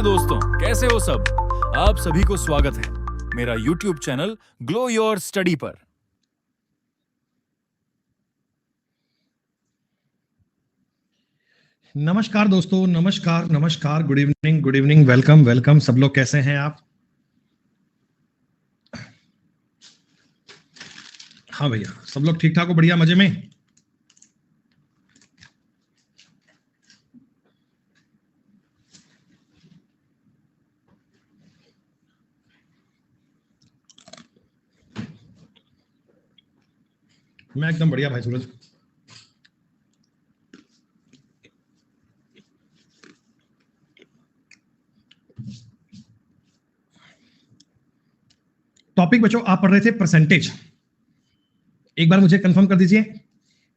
नमस्ते दोस्तों, कैसे हो सब। आप सभी को स्वागत है मेरा YouTube channel glow your study पर। नमस्कार दोस्तों, नमस्कार नमस्कार, गुड इवनिंग, वेलकम वेलकम। सब लोग कैसे हैं आप? हाँ भैया, सब लोग ठीक ठाक हो, बढ़िया, मजे में। मैं एकदम बढ़िया भाई सूरज। टॉपिक बच्चों आप पढ़ रहे थे परसेंटेज। एक बार मुझे कंफर्म कर दीजिए,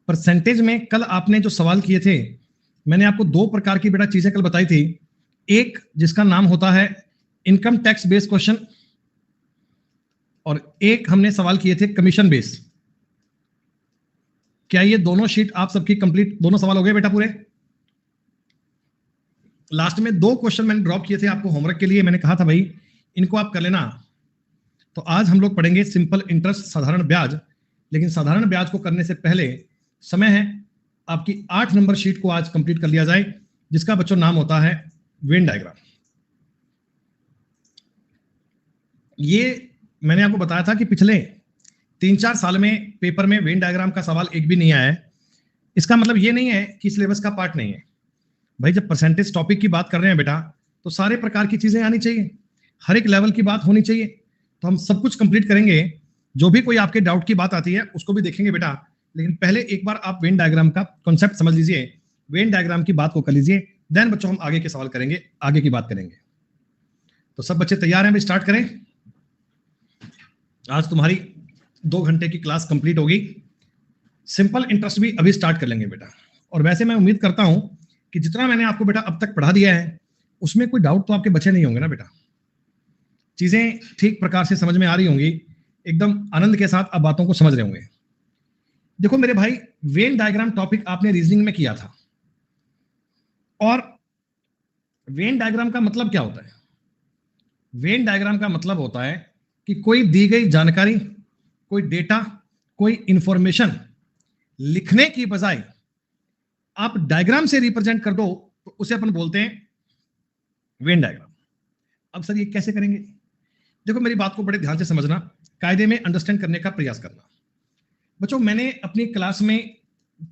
परसेंटेज में कल आपने जो सवाल किए थे, मैंने आपको दो प्रकार की बेटा चीजें कल बताई थी। एक जिसका नाम होता है इनकम टैक्स बेस्ड क्वेश्चन, और एक हमने सवाल किए थे कमीशन बेस्ड। क्या ये दोनों शीट आप सबकी कंप्लीट, दोनों सवाल हो गए बेटा पूरे? लास्ट में दो क्वेश्चन मैंने ड्रॉप किए थे आपको होमवर्क के लिए, मैंने कहा था भाई इनको आप कर लेना। तो आज हम लोग पढ़ेंगे सिंपल इंटरेस्ट, साधारण ब्याज। लेकिन साधारण ब्याज को करने से पहले समय है आपकी 8 नंबर शीट को आज कंप्लीट कर लिया जाए, जिसका बच्चों नाम होता है वेन डायग्राम। ये मैंने आपको बताया था कि पिछले 3-4 साल में पेपर में वेन डायग्राम का सवाल एक भी नहीं आया है। इसका मतलब ये नहीं है कि सिलेबस का पार्ट नहीं है भाई। जब परसेंटेज टॉपिक की बात कर रहे हैं बेटा, तो सारे प्रकार की चीजें आनी चाहिए, हर एक लेवल की बात होनी चाहिए। तो हम सब कुछ कंप्लीट करेंगे। जो भी कोई आपके डाउट की बात आती है उसको भी देखेंगे बेटा, लेकिन पहले एक बार आप वेन डायग्राम का कॉन्सेप्ट समझ लीजिए, वेन डायग्राम की बात को कर लीजिए, देन बच्चों हम आगे के सवाल करेंगे, आगे की बात करेंगे। तो सब बच्चे तैयार हैं? स्टार्ट करें। आज तुम्हारी 2 घंटे की क्लास कंप्लीट होगी। सिंपल इंटरेस्ट भी अभी स्टार्ट कर लेंगे बेटा। और वैसे मैं उम्मीद करता हूं कि जितना मैंने आपको बेटा अब तक पढ़ा दिया है उसमें कोई डाउट तो आपके बचे नहीं होंगे ना बेटा। चीजें ठीक प्रकार से समझ में आ रही होंगी, एकदम आनंद के साथ आप बातों को समझ रहे होंगे। देखो मेरे भाई, वेन डायग्राम टॉपिक आपने रीजनिंग में किया था, और वेन डायग्राम का मतलब क्या होता है? वेन डायग्राम का मतलब होता है कि कोई दी गई जानकारी, कोई डेटा, कोई इंफॉर्मेशन लिखने की बजाय आप डायग्राम से रिप्रेजेंट कर दो, तो उसे अपन बोलते हैं वेन डायग्राम। अब सर ये कैसे करेंगे? देखो मेरी बात को बड़े ध्यान से समझना, कायदे में अंडरस्टैंड करने का प्रयास करना। बच्चों मैंने अपनी क्लास में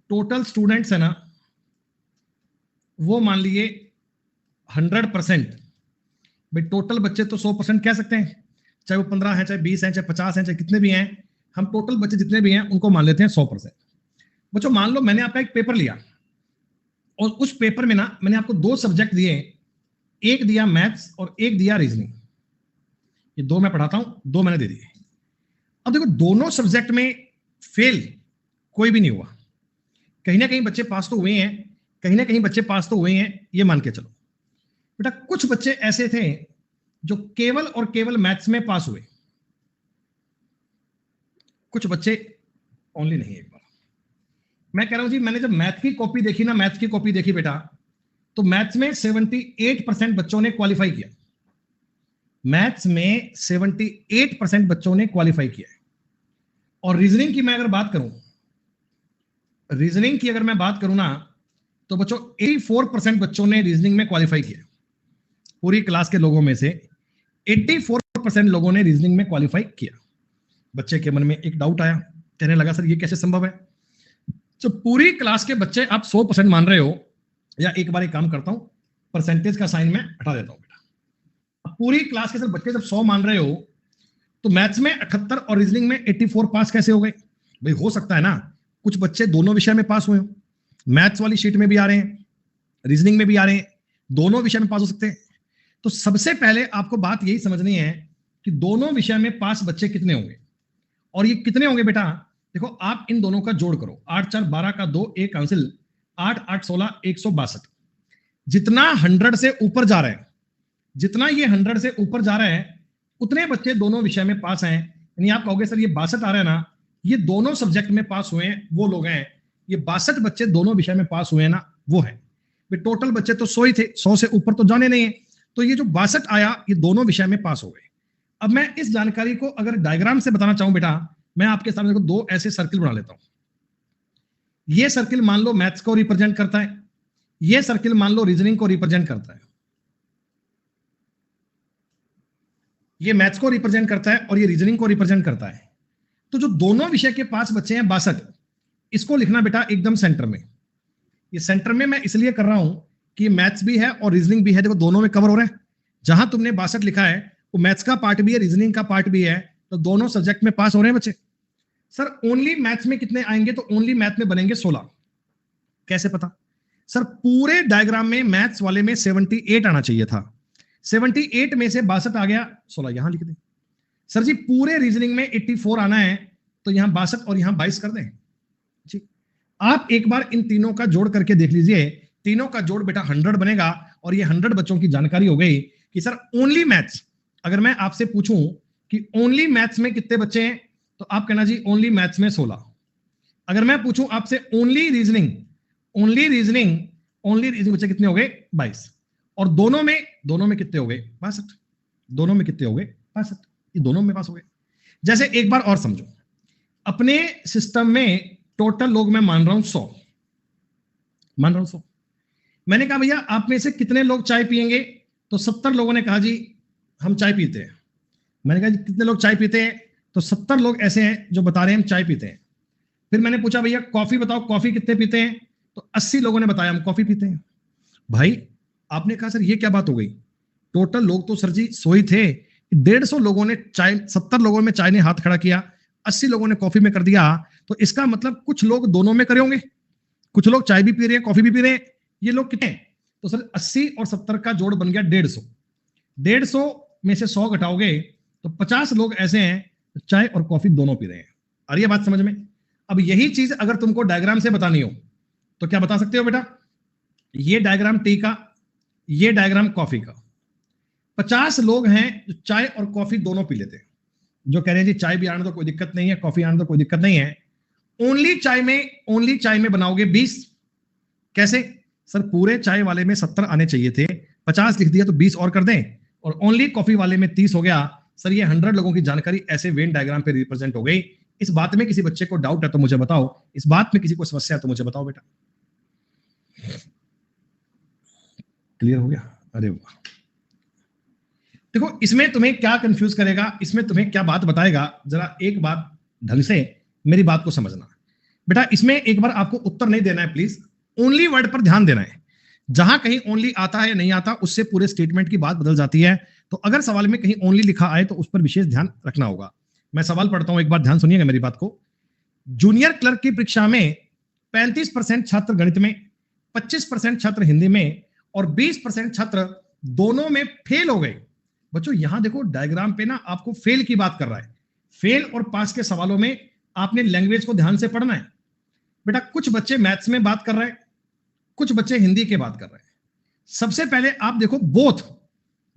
टोटल स्टूडेंट्स है ना, वो मान लिए 100%। भाई टोटल बच्चे तो 100% कह सकते हैं, चाहे वो 15 हैं, चाहे 20 हैं, चाहे 50 हैं, चाहे कितने भी हैं, हम टोटल बच्चे जितने भी हैं उनको मान लेते हैं 100%। बच्चों मान लो मैंने आपका एक पेपर लिया, और उस पेपर में ना मैंने आपको 2 सब्जेक्ट दिए, एक दिया मैथ्स और एक दिया रीजनिंग। ये 2 मैं पढ़ाता हूं, 2 मैंने दे दिए। अब देखो दोनों सब्जेक्ट में फेल कोई भी नहीं हुआ। कहीं ना कहीं बच्चे पास तो हुए हैं, कहीं ना कहीं बच्चे पास तो हुए हैं, ये मान के चलो बेटा। कुछ बच्चे ऐसे थे जो केवल और केवल मैथ्स में पास हुए, कुछ बच्चे ओनली नहीं। एक बार मैं कह रहा हूं जी, मैंने जब मैथ की कॉपी देखी ना, मैथ्स की कॉपी देखी बेटा, तो मैथ्स में 78% बच्चों ने क्वालिफाई किया। मैथ्स में 78% बच्चों ने क्वालिफाई किया है। और रीजनिंग की मैं अगर बात करूं, रीजनिंग की अगर मैं बात करूं ना, तो बच्चों 84% बच्चों ने रीजनिंग में क्वालिफाई किया। पूरी क्लास के लोगों में से 84% लोगों ने रीजनिंग में क्वालिफाई किया। बच्चे के मन में एक डाउट आया, कहने लगा सर ये कैसे संभव है? तो पूरी क्लास के बच्चे आप 100% मान रहे हो, या एक बार एक काम करता हूं, परसेंटेज का साइन में हटा देता हूं बेटा। पूरी क्लास के सर बच्चे जब 100 मान रहे हो, तो मैथ्स में 78 और रीजनिंग में 84 पास कैसे हो गए? भाई हो सकता है ना कुछ बच्चे दोनों विषय में पास हुए हो, मैथ्स वाली शीट में भी आ रहे हैं, रीजनिंग में भी आ रहे हैं, दोनों विषय में पास हो सकते हैं। तो सबसे पहले आपको बात यही समझनी है कि दोनों विषय में पास बच्चे कितने होंगे, और ये कितने होंगे बेटा। देखो आप इन दोनों का जोड़ करो, 8 4 12 का 2 1 कैंसिल, 8 8 16 162। जितना 100 से ऊपर जा रहे हैं, जितना ये 100 से ऊपर जा रहे हैं, उतने बच्चे दोनों विषय में पास हैं। यानी आप कहोगे सर ये 62 आ रहा है ना, ये दोनों सब्जेक्ट में पास हुए हैं वो लोग हैं। ये 62 बच्चे दोनों विषय में पास हुए हैं ना, वो है। टोटल बच्चे तो 100 ही थे, 100 से ऊपर तो जाने नहीं है। तो ये जो 62 आया, ये दोनों विषय में पास हो गए। अब मैं इस जानकारी को अगर डायग्राम से बताना चाहूं बेटा, मैं आपके सामने देखो दो ऐसे सर्किल बना लेता हूं। ये सर्किल मान लो मैथ्स को रिप्रेजेंट करता है, ये सर्किल मान लो रीजनिंग को रिप्रेजेंट करता है। ये मैथ्स को रिप्रेजेंट करता है और ये रीजनिंग को रिप्रेजेंट करता है। तो जो दोनों विषय के पास बच्चे हैं 62, इसको लिखना बेटा एकदम सेंटर में। ये सेंटर में मैं इसलिए कर रहा हूं कि मैथ्स भी है और रीजनिंग भी है, देखो दोनों में कवर हो रहा है। जहां तुमने 62 लिखा है वो मैथ्स का पार्ट भी है, रीजनिंग का पार्ट भी है, तो दोनों सब्जेक्ट में पास हो रहे हैं बच्चे। सर ओनली मैथ्स में कितने आएंगे? तो ओनली मैथ में बनेंगे 16। कैसे पता? सर पूरे डायग्राम में मैथ्स वाले में 78 आना चाहिए था, 78 में से 62 आ गया, 16 यहां लिख दें। सर जी पूरे रीजनिंग में 84 आना है, तो यहां 62 और यहां 22 कर दें जी। आप एक बार इन तीनों का जोड़ करके देख लीजिए, तीनों का जोड़ बेटा 100 बनेगा, और ये 100 बच्चों की जानकारी हो गई कि सर ओनली मैथ्स, अगर मैं आपसे पूछूं कि ओनली मैथ्स में कितने बच्चे हैं, तो आप कहना जी ओनली मैथ्स में 16। अगर मैं पूछूं आपसे ओनली रीजनिंग बच्चे कितने हो गए? 22। और दोनों में कितने हो गए? 62। दोनों में कितने हो गए? 62। ये दोनों में पास हो गए। जैसे एक बार और समझो, अपने सिस्टम में टोटल लोग मैं मान रहा हूं 100, मैंने कहा भैया आप में से कितने लोग चाय पिएंगे? तो 70 लोगों ने कहा जी हम चाय पीते हैं। मैंने कहा जी कितने लोग चाय पीते हैं? तो 70 लोग ऐसे हैं जो बता रहे हैं हम चाय पीते हैं। फिर मैंने पूछा भैया कॉफी बताओ, कॉफी कितने पीते हैं? तो 80 लोगों ने बताया हम कॉफी पीते हैं। भाई आपने कहा सर ये क्या बात हो गई, टोटल लोग तो सर जी 100 ही थे, 150 लोगों ने चाय, 70 लोगों में चाय ने हाथ खड़ा किया, 80 लोगों ने कॉफी में कर दिया, तो इसका मतलब कुछ लोग दोनों में करे होंगे, कुछ लोग चाय भी पी रहे हैं कॉफी भी पी रहे हैं। ये लोग कितने? तो सर 80 और 70 का जोड़ बन गया 150। 150 में से 100 घटाओगे तो 50 लोग ऐसे हैं चाय और कॉफी दोनों पी रहे हैं। और ये बात समझ में? अब यही चीज अगर तुमको डायग्राम से बतानी हो तो क्या बता सकते हो बेटा? ये डायग्राम टी का, ये डायग्राम कॉफी का। 50 लोग हैं जो चाय और कॉफी दोनों पी लेते हैं, जो कह रहे हैं जी चाय भी आने तो कोई दिक्कत नहीं है, कॉफी आने तो कोई दिक्कत नहीं है। ओनली चाय में बनाओगे 20। कैसे? सर पूरे चाय वाले में 70 आने चाहिए थे, 50 लिख दिया तो 20 और कर दें, और ओनली कॉफी वाले में 30 हो गया। सर ये 100 लोगों की जानकारी ऐसे वेन डायग्राम पे रिप्रेजेंट हो गई। इस बात में किसी बच्चे को डाउट है तो मुझे बताओ, इस बात में किसी को समस्या है तो मुझे बताओ बेटा। क्लियर हो गया? अरे वाह। देखो इसमें तुम्हें क्या कंफ्यूज करेगा, इसमें तुम्हें क्या बात बताएगा, जरा एक बात ढंग से मेरी बात को समझना बेटा। इसमें एक बार आपको उत्तर नहीं देना है, प्लीज ओनली वर्ड पर ध्यान देना है। जहां कहीं ओनली आता है या नहीं आता, उससे पूरे स्टेटमेंट की बात बदल जाती है। तो अगर सवाल में कहीं ओनली लिखा आए तो उस पर विशेष ध्यान रखना होगा। मैं सवाल पढ़ता हूं, एक बार ध्यान सुनिएगा मेरी बात को। जूनियर क्लर्क की परीक्षा में 35% छात्र गणित में, 25% छात्र हिंदी में और 20% छात्र दोनों में फेल हो गए। बच्चों यहां देखो डायग्राम पे ना आपको फेल की बात कर रहा है। फेल और पास के सवालों में आपने लैंग्वेज को ध्यान से पढ़ना है बेटा। कुछ बच्चे मैथ्स में बात कर रहे हैं, कुछ बच्चे हिंदी के बात कर रहे हैं। सबसे पहले आप देखो बोथ,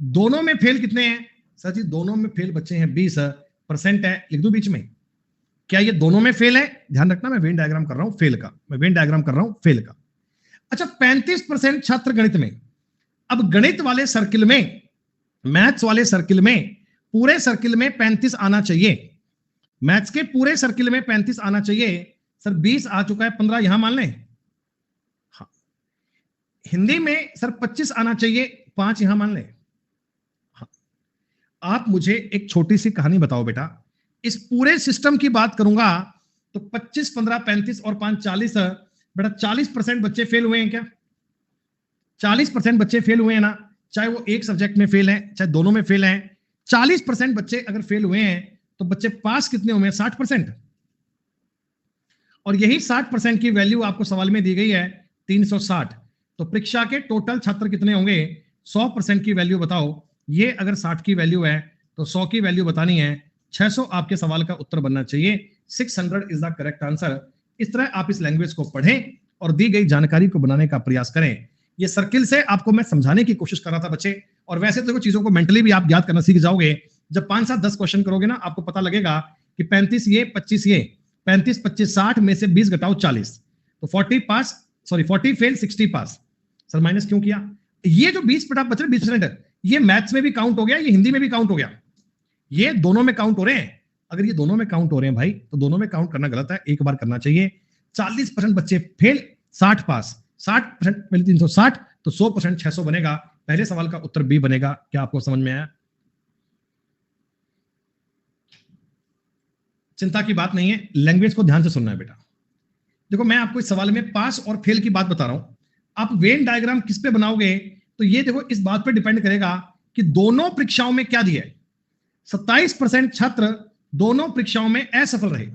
दोनों में फेल कितने हैं? सर जी दोनों में फेल बच्चे हैं 20% है, लिख दो बीच में। क्या ये दोनों में फेल है? ध्यान रखना मैं वेन डायग्राम कर रहा हूं फेल का, मैं वेन डायग्राम कर रहा हूं फेल का। अच्छा 35% छात्र गणित में। अब गणित वाले सर्किल में, मैथ्स वाले सर्किल में, पूरे सर्किल में 35 आना चाहिए। मैथ्स के पूरे सर्किल में 35 आना चाहिए। सर 20 आ चुका है, 15 यहां मान लें। हाँ। हिंदी में सर 25 आना चाहिए, 5 यहां मान लें। हाँ। आप मुझे एक छोटी सी कहानी बताओ बेटा। इस पूरे सिस्टम की बात करूंगा तो 25, 15, 35 और 5 40 बेटा। 40% बच्चे फेल हुए हैं क्या? 40% बच्चे फेल हुए हैं ना, चाहे वो एक सब्जेक्ट में फेल है चाहे दोनों में फेल है। 40% बच्चे अगर फेल हुए हैं तो बच्चे पास कितने हुए हैं? 60%। और यही 60% की वैल्यू आपको सवाल में दी गई है 360। तो परीक्षा के टोटल छात्र कितने होंगे? 100% की वैल्यू बताओ। ये अगर 60 की वैल्यू है तो 100 की वैल्यू बतानी है। 600 आपके सवाल का उत्तर बनना चाहिए। 600 इज द करेक्ट आंसर। इस तरह आप इस लैंग्वेज को पढ़ें और दी गई जानकारी को बनाने का प्रयास करें। ये सर्किल से आपको मैं समझाने की कोशिश कर रहा था बच्चे, और वैसे तो चीजों को मेंटली भी आप याद करना सीख जाओगे। जब 5, 7, 10 क्वेश्चन करोगे ना, आपको पता लगेगा कि 35 ये, 25 ये, 35, 25, 60 में से 20 घटाओ 40, तो 40 फेल 60 पास। सर माइनस क्यों किया? ये जो 20% बच रहे 20% है, ये मैथ्स में भी काउंट हो गया, ये हिंदी में भी काउंट हो गया, ये दोनों में काउंट हो रहे हैं। अगर ये दोनों में काउंट हो रहे हैं भाई, तो दोनों में काउंट करना गलत है, एक बार करना चाहिए। 40% बच्चे फेल, 60 पास, 60% पहले 360, तो 100% 600 बनेगा। पहले सवाल का उत्तर बी बनेगा। क्या आपको समझ में आया? चिंता की बात नहीं है, लैंग्वेज को ध्यान से सुनना है बेटा। देखो मैं आपको इस सवाल में पास और फेल की बात बता रहा हूं। आप वेन डायग्राम किस पे बनाओगे, तो ये देखो इस बात पे डिपेंड करेगा कि दोनों परीक्षाओं में क्या दिया है। 27% छात्र दोनों परीक्षाओं में असफल रहे।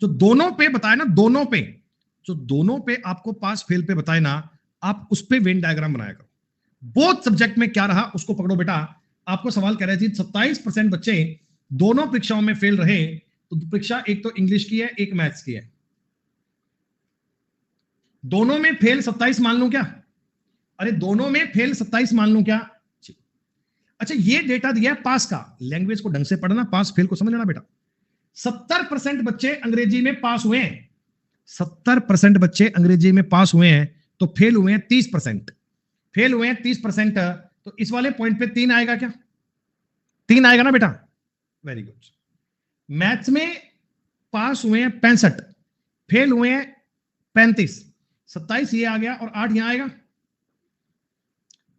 जो दोनों पे बताए ना, दोनों पे, जो दोनों पे आपको पास फेल पे बताए ना, आप उस पे वेन डायग्राम बनाया करो। बोथ सब्जेक्ट में क्या रहा उसको पकड़ो बेटा। आपको सवाल कह रहे थे 27% बच्चे दोनों परीक्षाओं में फेल रहे, तो परीक्षा एक तो इंग्लिश की है, एक मैथ्स की है। दोनों में फेल 27 मान लूं क्या? अरे दोनों में फेल 27 मान लूं क्या? अच्छा ये डेटा दिया है पास का, लैंग्वेज को ढंग से पढ़ना, पास फेल को समझ लेना बेटा। 70% बच्चे अंग्रेजी में पास हुए हैं, 70% बच्चे अंग्रेजी में पास हुए हैं, तो फेल हुए हैं 30%। फेल हुए हैं 30%, तो इस वाले पॉइंट पे 3 आएगा क्या? 3 आएगा ना बेटा? Very good. मैथ्स में पास हुए हैं 65, फेल हुए हैं 35, 27 ये आ गया और 8 यहां आएगा।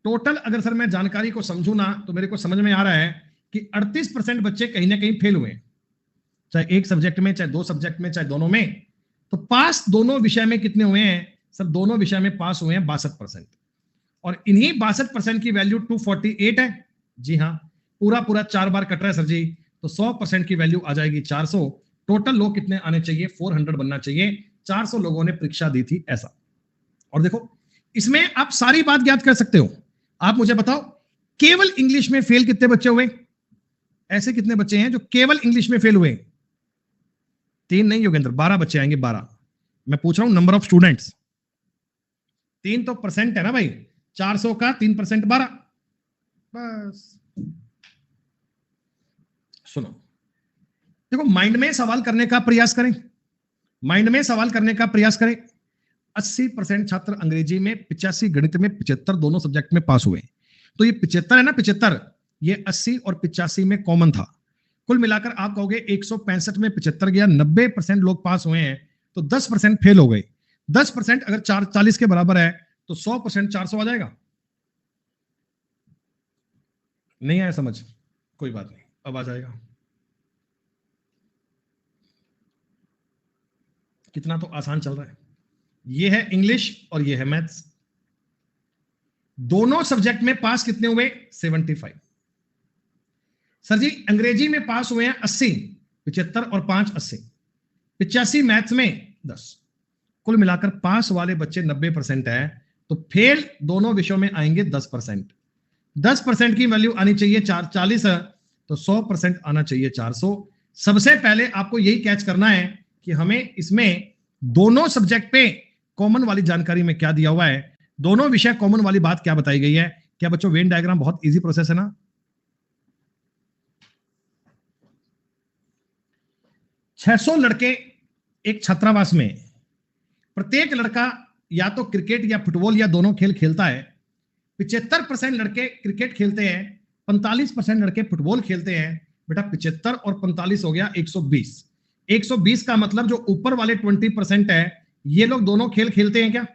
टोटल अगर सर मैं जानकारी को समझू ना, तो मेरे को समझ में आ रहा है कि 38% बच्चे कहीं ना कहीं फेल हुए हैं, चाहे एक सब्जेक्ट में, चाहे दो सब्जेक्ट में, चाहे दोनों में। तो पास दोनों विषय में कितने हुए हैं सर? दोनों विषय में पास हुए हैं 62%, और इन्हीं 62% की वैल्यू 248 है। जी हाँ, पूरा पूरा 4 बार कट रहा है सर जी, तो 100% की वैल्यू आ जाएगी 400। टोटल लोग कितने आने चाहिए? 400 बनना चाहिए। 400 लोगों ने परीक्षा दी थी ऐसा। और देखो इसमें आप सारी बात ज्ञात कर सकते हो। आप मुझे बताओ, केवल इंग्लिश में फेल कितने बच्चे हुए? ऐसे कितने बच्चे हैं जो केवल इंग्लिश में फेल हुए? 3 नहीं योगेंद्र, 12 बच्चे आएंगे, 12। मैं पूछ रहा हूं नंबर ऑफ स्टूडेंट्स। 3 तो परसेंट है ना भाई, 400 का 3%, 12। बस सुनो, देखो माइंड में सवाल करने का प्रयास करें, माइंड में सवाल करने का प्रयास करें। 80% छात्र अंग्रेजी में, 85 गणित में, 75 दोनों सब्जेक्ट में पास हुए। तो ये 75 है ना, 75, ये 80 और 85 में कॉमन था। कुल मिलाकर आप कहोगे 165 में 75 गया, 90% लोग पास हुए हैं, तो 10% फेल हो गए। 10% अगर 40 के बराबर है, तो 100% 400 आ जाएगा। नहीं आया समझ? कोई बात नहीं, अब आ जाएगा। कितना तो आसान चल रहा है। ये है इंग्लिश और ये है मैथ्स। दोनों सब्जेक्ट में पास कितने हुए? 75। सर जी अंग्रेजी में पास हुए हैं 80, 75 और 5 80, 85 मैथ्स में 10। कुल मिलाकर पास वाले बच्चे 90% है, तो फेल दोनों विषयों में आएंगे 10%। 10% की वैल्यू आनी चाहिए 40, तो 100% आना चाहिए 400। सबसे पहले आपको यही कैच करना है कि हमें इसमें दोनों सब्जेक्ट पे कॉमन वाली जानकारी में क्या दिया हुआ है, दोनों विषय कॉमन वाली बात क्या बताई गई है। क्या बच्चों वेन डायग्राम बहुत इजी प्रोसेस है ना? 600 लड़के एक छात्रावास में, प्रत्येक लड़का या तो क्रिकेट या फुटबॉल या दोनों खेल खेलता है। 75% लड़के क्रिकेट खेलते हैं, 45% लड़के फुटबॉल खेलते हैं। बेटा 75 और 45 हो गया 120। 120 का मतलब जो ऊपर वाले 20% है, ये लोग दोनों खेल खेलते हैं क्या?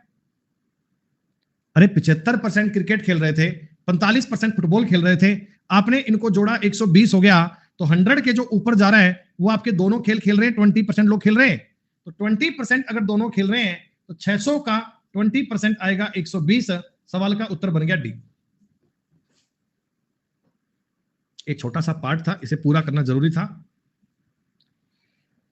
अरे 75% क्रिकेट खेल रहे थे, 45% फुटबॉल खेल रहे थे, आपने इनको जोड़ा 120 हो गया। तो 100 के जो ऊपर जा रहा है वो आपके दोनों खेल खेल रहे हैं, 20% लोग खेल रहे हैं। तो 20% अगर दोनों खेल रहे हैं, तो 600 का 20% आएगा 120। सवाल का उत्तर बन गया डी। एक छोटा सा पार्ट था, इसे पूरा करना जरूरी था।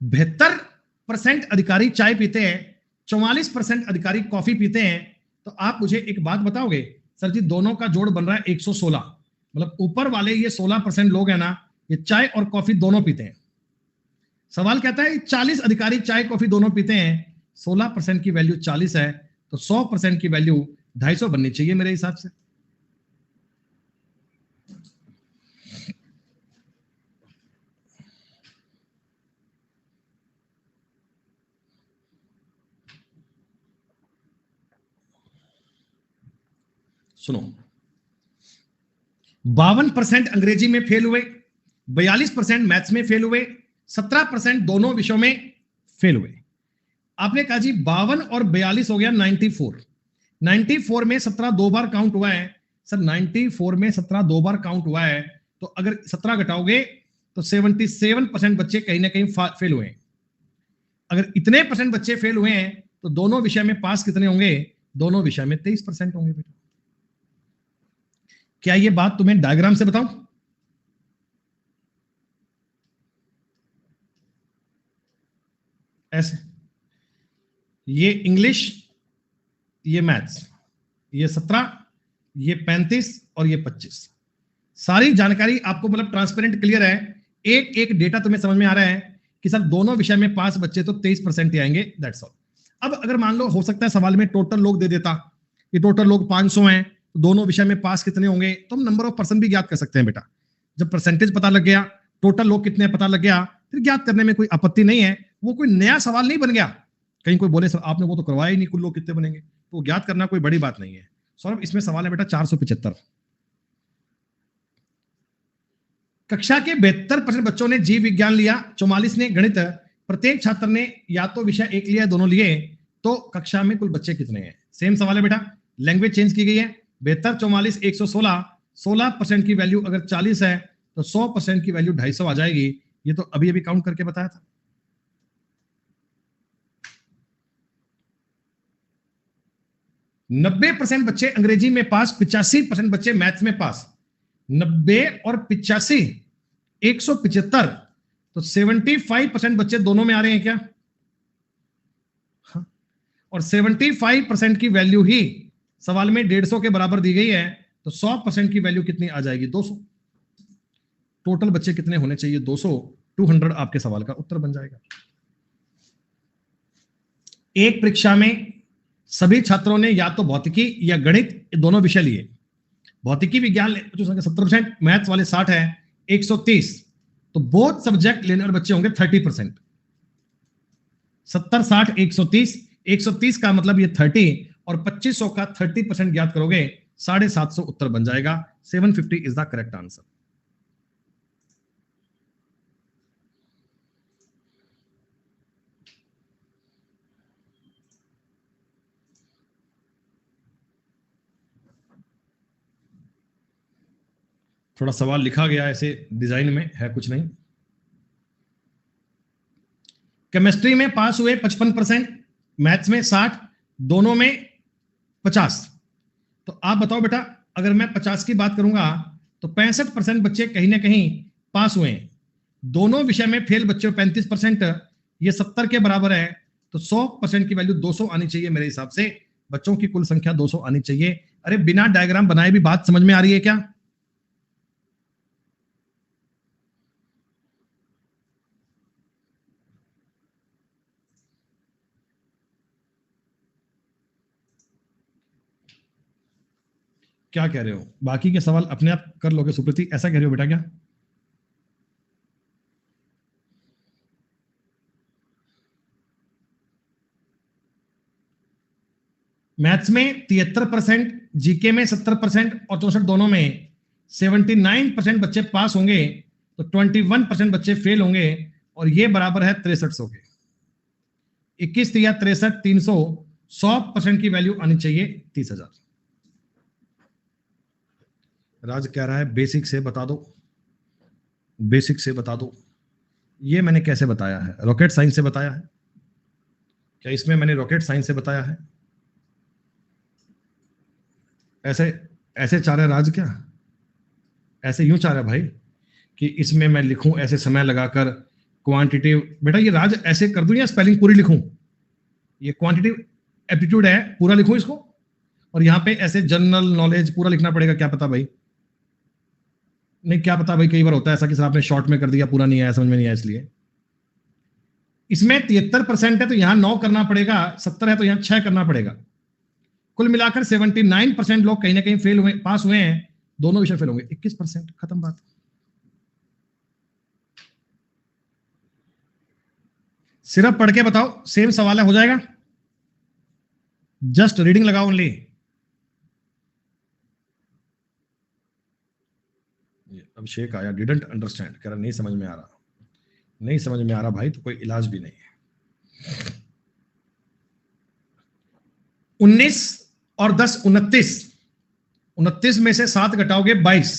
72% अधिकारी चाय पीते हैं, 44% अधिकारी कॉफी पीते हैं। तो आप मुझे एक बात बताओगे, सर जी दोनों का जोड़ बन रहा है 116, मतलब ऊपर वाले ये 16% लोग हैं ना, ये चाय और कॉफी दोनों पीते हैं। सवाल कहता है 40 अधिकारी चाय कॉफी दोनों पीते हैं, 16% की वैल्यू 40 है, तो 100% की वैल्यू 250 बननी चाहिए मेरे हिसाब से। सुनो, 52% अंग्रेजी में फेल हुए, 42% मैथ्स में फेल हुए, 17% दोनों विषयों में फेल हुए। आपने कहा जी 52 और 42 हो गया 94। 94 में 17 दो बार काउंट हुआ है सर, 94 में 17 दो बार काउंट हुआ है, तो अगर 17 घटाओगे तो 77% बच्चे कहीं ना कहीं फेल हुए हैं। अगर इतने परसेंट बच्चे फेल हुए हैं तो दोनों विषय में पास कितने होंगे? दोनों विषय में 23% होंगे बेटा। क्या ये बात तुम्हें डायग्राम से बताऊं? ऐसे ये इंग्लिश, ये मैथ्स, ये 17, ये 35 और ये 25, सारी जानकारी आपको मतलब ट्रांसपेरेंट क्लियर है। एक एक डेटा तुम्हें समझ में आ रहा है कि सर दोनों विषय में पास बच्चे तो 23% ही आएंगे, दैट्स ऑल। अब अगर मान लो हो सकता है सवाल में टोटल लोग दे देता कि टोटल लोग 500 हैं, तो दोनों विषय में पास कितने होंगे, तो हम नंबर ऑफ पर्सन भी ज्ञात कर सकते हैं बेटा। जब परसेंटेज पता लग गया, टोटल लोग कितने पता लग गया, फिर ज्ञात करने में कोई आपत्ति नहीं है। वो कोई नया सवाल नहीं बन गया, कहीं कोई बोले सर आपने वो तो करवाया ही नहीं, कुल लोग कितने बनेंगे, तो ज्ञात करना कोई बड़ी बात नहीं है। सौरभ इसमें सवाल है बेटा 475। कक्षा के 72% बच्चों ने जीव विज्ञान लिया, 44 ने गणित। प्रत्येक छात्र ने या तो विषय एक लिया, दोनों लिए, तो कक्षा में कुल बच्चे कितने हैं? सेम सवाल है बेटा, लैंग्वेज चेंज की गई है। 72, 44, 116, 16% की वैल्यू अगर 40 है तो 100% की वैल्यू 250 आ जाएगी। ये तो अभी अभी काउंट करके बताया था। नब्बे % बच्चे अंग्रेजी में पास, 85% बच्चे मैथ्स में पास। 90 और 85, 175, तो 75% बच्चे दोनों में आ रहे हैं क्या? हाँ। और 75% की वैल्यू ही सवाल में 150 के बराबर दी गई है, तो 100% की वैल्यू कितनी आ जाएगी? 200। टोटल बच्चे कितने होने चाहिए? 200। 200 आपके सवाल का उत्तर बन जाएगा। एक परीक्षा में सभी छात्रों ने या तो भौतिकी या गणित दोनों विषय लिए। भौतिकी विज्ञान 70%, मैथ्स वाले 60 है, 130, तो बोथ सब्जेक्ट लेने वाले बच्चे होंगे 30%। 70, 60, 130, 130 का मतलब ये 30, और 2500 का 30% ज्ञात करोगे, 750 उत्तर बन जाएगा। 750 इज द करेक्ट आंसर। थोड़ा सवाल लिखा गया ऐसे डिजाइन में है, कुछ नहीं। केमिस्ट्री में पास हुए 55%, मैथ्स में 60, दोनों में 50। तो आप बताओ बेटा, अगर मैं 50 की बात करूंगा तो 65% बच्चे कहीं ना कहीं पास हुए हैं। दोनों विषय में फेल बच्चे 35%, ये 70 के बराबर है, तो 100% की वैल्यू 200 आनी चाहिए मेरे हिसाब से। बच्चों की कुल संख्या 200 आनी चाहिए। अरे बिना डायग्राम बनाए भी बात समझ में आ रही है क्या? क्या कह रहे हो? बाकी के सवाल अपने आप कर लोगे सुप्रीति, ऐसा कह रहे हो बेटा क्या? मैथ्स में 73%, जीके में 70% और 64 दोनों में 79% बच्चे पास होंगे, तो 21% बच्चे फेल होंगे, और ये बराबर है 63 के। 21 या 63, 300, 100% की वैल्यू आनी चाहिए 30,000। राज कह रहा है बेसिक से बता दो, बेसिक से बता दो। ये मैंने कैसे बताया है? रॉकेट साइंस से बताया है क्या? इसमें मैंने रॉकेट साइंस से बताया है? ऐसे ऐसे चाह रहे राज क्या? ऐसे यूं चाह रहा भाई कि इसमें मैं लिखूं ऐसे समय लगाकर क्वांटिटेटिव। बेटा ये राज ऐसे कर दूं या स्पेलिंग पूरी लिखूं? ये क्वांटिटेटिव एप्टीट्यूड है, पूरा लिखूं इसको? और यहाँ पे ऐसे जनरल नॉलेज पूरा लिखना पड़ेगा? क्या पता भाई, नहीं क्या पता भाई, कई बार होता है ऐसा कि सर आपने शॉर्ट में कर दिया, पूरा नहीं आया, समझ में नहीं आया, इसलिए। इसमें 73% है तो यहां 9 करना पड़ेगा, 70 है तो यहां 6 करना पड़ेगा। कुल मिलाकर 79% लोग कहीं ना कहीं फेल हुए, पास हुए हैं, दोनों विषय फेल होंगे। 21%, खत्म बात। सिर्फ पढ़ के बताओ, सेम सवाल है, हो जाएगा। जस्ट रीडिंग लगाओ ओनली। अभिषेक आया, डिडंट अंडरस्टैंड, कह रहा नहीं समझ में आ रहा। नहीं समझ में आ रहा भाई तो कोई इलाज भी नहीं है। 19 और 10 29, 29 में से 7 घटाओगे 22,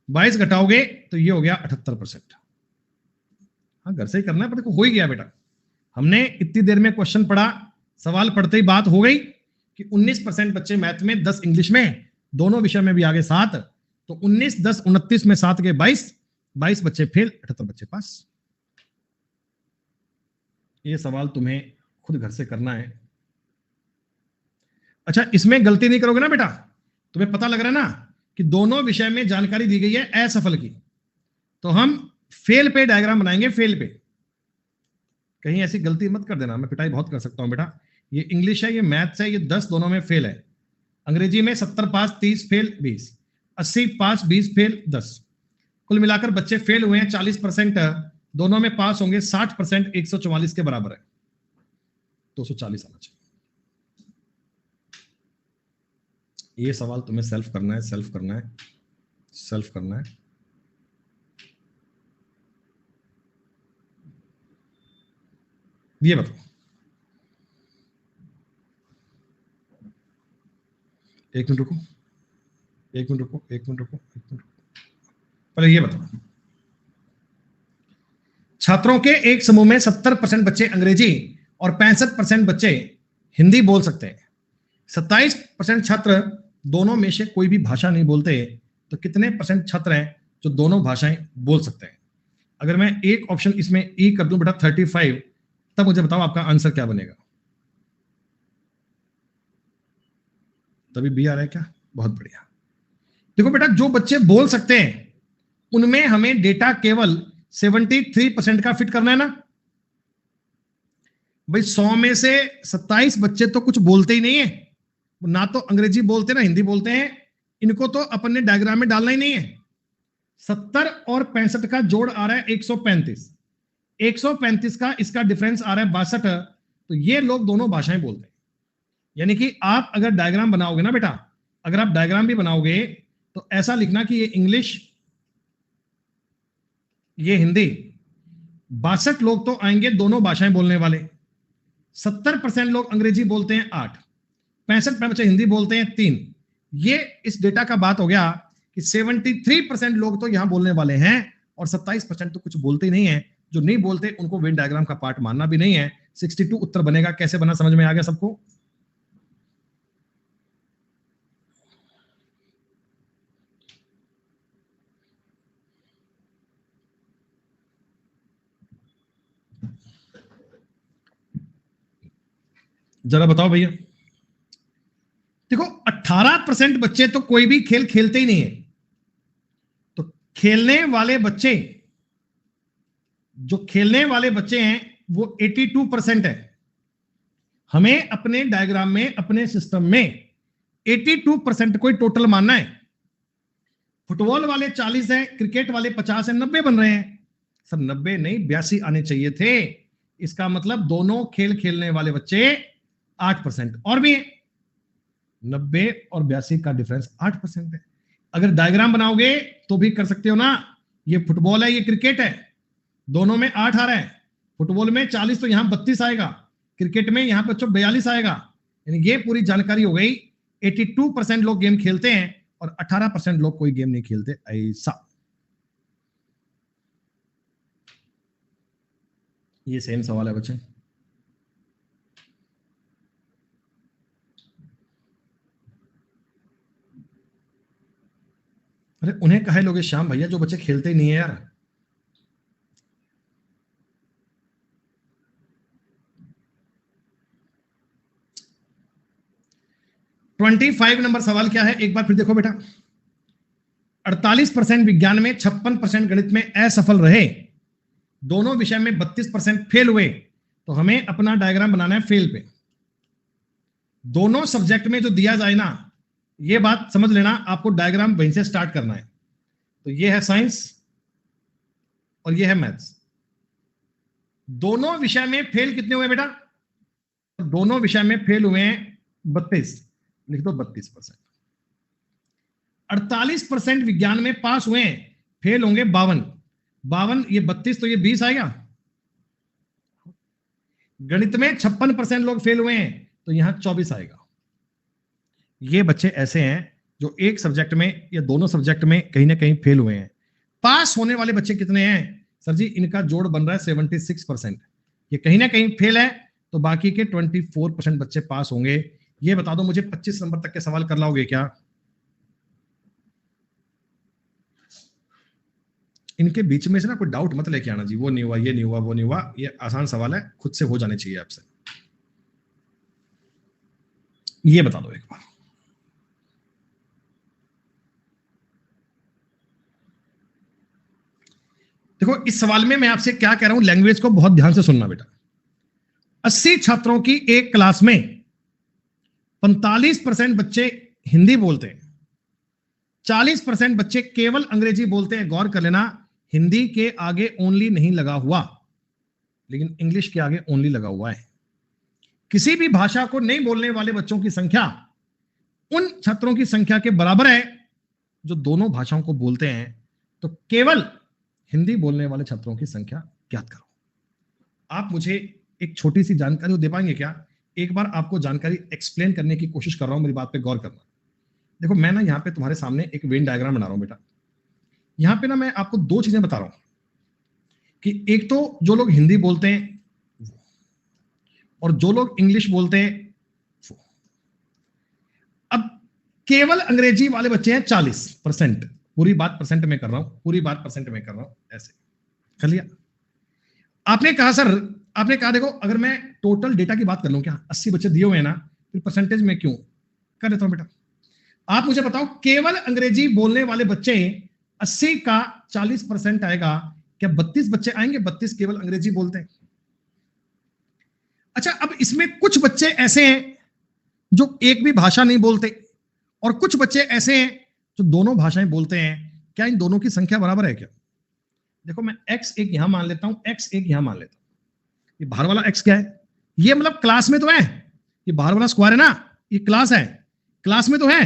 22 घटाओगे तो ये हो गया 78%। हाँ घर से ही करना है, पर देखो हो ही गया बेटा। हमने इतनी देर में क्वेश्चन पढ़ा, सवाल पढ़ते ही बात हो गई कि 19% बच्चे मैथ में, 10 इंग्लिश में, दोनों विषय में भी आगे 7, तो 19 10 29 में 7 के 22, 22 बच्चे फेल, 78 बच्चे पास। ये सवाल तुम्हें खुद घर से करना है। अच्छा इसमें गलती नहीं करोगे ना बेटा, तुम्हें पता लग रहा है ना कि दोनों विषय में जानकारी दी गई है असफल की, तो हम फेल पे डायग्राम बनाएंगे, फेल पे। कहीं ऐसी गलती मत कर देना, मैं पिटाई बहुत कर सकता हूं बेटा। ये इंग्लिश है, ये मैथ्स है, ये 10 दोनों में फेल है। अंग्रेजी में 70 पास, 30 फेल, 20, 80 पास, 20 फेल, 10। कुल मिलाकर बच्चे फेल हुए हैं 40%, दोनों में पास होंगे 60%, 144 के बराबर है, 240 आना चाहिए। ये सवाल तुम्हें सेल्फ करना है, सेल्फ करना है, सेल्फ करना है। ये बताओ, एक मिनट रुको, एक मिनट रुको, एक मिनट रुको, एक मिनट रुको। पहले ये बताओ, छात्रों के एक समूह में 70% बच्चे अंग्रेजी और 65% बच्चे हिंदी बोल सकते हैं। 27% छात्र दोनों में से कोई भी भाषा नहीं बोलते, तो कितने परसेंट छात्र हैं जो दोनों भाषाएं बोल सकते हैं? अगर मैं एक ऑप्शन इसमें ई कर दूं बेटा 35, तब मुझे बताओ आपका आंसर क्या बनेगा। तभी बी आ रहा है क्या? बहुत बढ़िया। देखो बेटा जो बच्चे बोल सकते हैं उनमें हमें डेटा केवल 73% का फिट करना है ना भाई। 100 में से 27 बच्चे तो कुछ बोलते ही नहीं है, ना तो अंग्रेजी बोलते ना हिंदी बोलते हैं, इनको तो अपने डायग्राम में डालना ही नहीं है। 70 और 65 का जोड़ आ रहा है 135, 135 का इसका डिफरेंस आ रहा है 62, तो ये लोग दोनों भाषाएं बोलते हैं। यानी कि आप अगर डायग्राम बनाओगे ना बेटा, अगर आप डायग्राम भी बनाओगे तो ऐसा लिखना कि ये इंग्लिश, ये हिंदी, 62 लोग तो आएंगे दोनों भाषाएं बोलने वाले, 70% लोग अंग्रेजी बोलते हैं 8, 65 बच्चे हिंदी बोलते हैं 3। ये इस डेटा का बात हो गया कि 73% लोग तो यहां बोलने वाले हैं और 27% तो कुछ बोलते ही नहीं है। जो नहीं बोलते उनको वेन डायग्राम का पार्ट मानना भी नहीं है। 62 उत्तर बनेगा। कैसे बना समझ में आ गया सबको? जरा बताओ भैया। देखो 18% बच्चे तो कोई भी खेल खेलते ही नहीं है, तो खेलने वाले बच्चे, जो खेलने वाले बच्चे हैं वो 82% है। हमें अपने डायग्राम में, अपने सिस्टम में 82% कोई टोटल मानना है। फुटबॉल वाले 40 है, क्रिकेट वाले 50 है, 90 बन रहे हैं। सब 90 नहीं 82 आने चाहिए थे। इसका मतलब दोनों खेल खेलने वाले बच्चे 8%। और भी 90 और 82 का डिफरेंस 8% है। अगर डायग्राम बनाओगे तो भी कर सकते हो ना। ये फुटबॉल है, ये क्रिकेट है, दोनों में 8 आ रहा है। फुटबॉल में 40 तो यहां 32 आएगा, क्रिकेट में यहां पर 42 आएगा। यानी ये पूरी जानकारी हो गई। 82% लोग गेम खेलते हैं और 18% लोग कोई गेम नहीं खेलते, ऐसा। ये सेम सवाल है बच्चे। अरे उन्हें कहे लोगे श्याम भैया जो बच्चे खेलते ही नहीं है यार। ट्वेंटी 25 नंबर सवाल क्या है एक बार फिर देखो बेटा। 48% विज्ञान में, 56% गणित में असफल रहे, दोनों विषय में 32% फेल हुए, तो हमें अपना डायग्राम बनाना है फेल पे। दोनों सब्जेक्ट में जो दिया जाए ना, ये बात समझ लेना, आपको डायग्राम वहीं से स्टार्ट करना है। तो ये है साइंस और ये है मैथ्स। दोनों विषय में फेल कितने हुए बेटा? दोनों विषय में फेल हुए हैं 32, लिख दो 32%। 48% विज्ञान में पास हुए हैं, फेल होंगे 52। 52 ये 32 तो ये 20 आएगा। गणित में 56% लोग फेल हुए हैं, तो यहां 24 आएगा। ये बच्चे ऐसे हैं जो एक सब्जेक्ट में या दोनों सब्जेक्ट में कहीं ना कहीं फेल हुए हैं। पास होने वाले बच्चे कितने हैं सर जी? इनका जोड़ बन रहा है 76%। ये कहीं ना कहीं फेल है, तो बाकी के 24% बच्चे पास होंगे। ये बता दो मुझे, 25 नंबर तक के सवाल कर लाओगे क्या? इनके बीच में से ना कोई डाउट मत लेके आना जी, वो नहीं हुआ, ये नहीं हुआ, वो नहीं हुआ। ये आसान सवाल है, खुद से हो जाने चाहिए आपसे। ये बता दो एक बार। देखो इस सवाल में मैं आपसे क्या कह रहा हूं, लैंग्वेज को बहुत ध्यान से सुनना बेटा। 80 छात्रों की एक क्लास में 45% बच्चे हिंदी बोलते हैं, 40% बच्चे केवल अंग्रेजी बोलते हैं। गौर कर लेना, हिंदी के आगे ओनली नहीं लगा हुआ, लेकिन इंग्लिश के आगे ओनली लगा हुआ है। किसी भी भाषा को नहीं बोलने वाले बच्चों की संख्या उन छात्रों की संख्या के बराबर है जो दोनों भाषाओं को बोलते हैं। तो केवल हिंदी बोलने वाले छात्रों की संख्या ज्ञात करो। आप मुझे एक छोटी सी जानकारी दे पाएंगे क्या? एक बार आपको जानकारी एक्सप्लेन करने की कोशिश कर रहा हूं, मेरी बात पे गौर करना। देखो मैं ना यहाँ पे तुम्हारे सामने एक वेन डायग्राम बना रहा हूं बेटा। यहाँ पे ना मैं आपको दो चीजें बता रहा हूं कि एक तो जो लोग हिंदी बोलते हैं और जो लोग इंग्लिश बोलते हैं। अब केवल अंग्रेजी वाले बच्चे हैं 40%। पूरी बात परसेंट में कर रहा हूं, पूरी बात परसेंट में कर रहा हूं, ऐसे कर लिया। आपने कहा सर, आपने कहा देखो अगर मैं टोटल डेटा की बात कर लूं, क्या 80 बच्चे दिए हुए हैं ना, फिर परसेंटेज में क्यों कर देता हूं बेटा। आप मुझे बताओ, केवल अंग्रेजी बोलने वाले बच्चे 80 का 40% आएगा, क्या 32 बच्चे आएंगे? 32 केवल अंग्रेजी बोलते हैं। अच्छा, अब इसमें कुछ बच्चे ऐसे हैं जो एक भी भाषा नहीं बोलते और कुछ बच्चे ऐसे हैं जो दोनों भाषाएं बोलते हैं। क्या इन दोनों की संख्या बराबर है क्या? देखो मैं x एक यहां मान लेता हूं, x एक यहां मान लेता हूं। ये बाहर वाला x क्या है? ये मतलब क्लास में तो है, ये बाहर वाला स्क्वायर है ना, ये क्लास है, क्लास में तो है,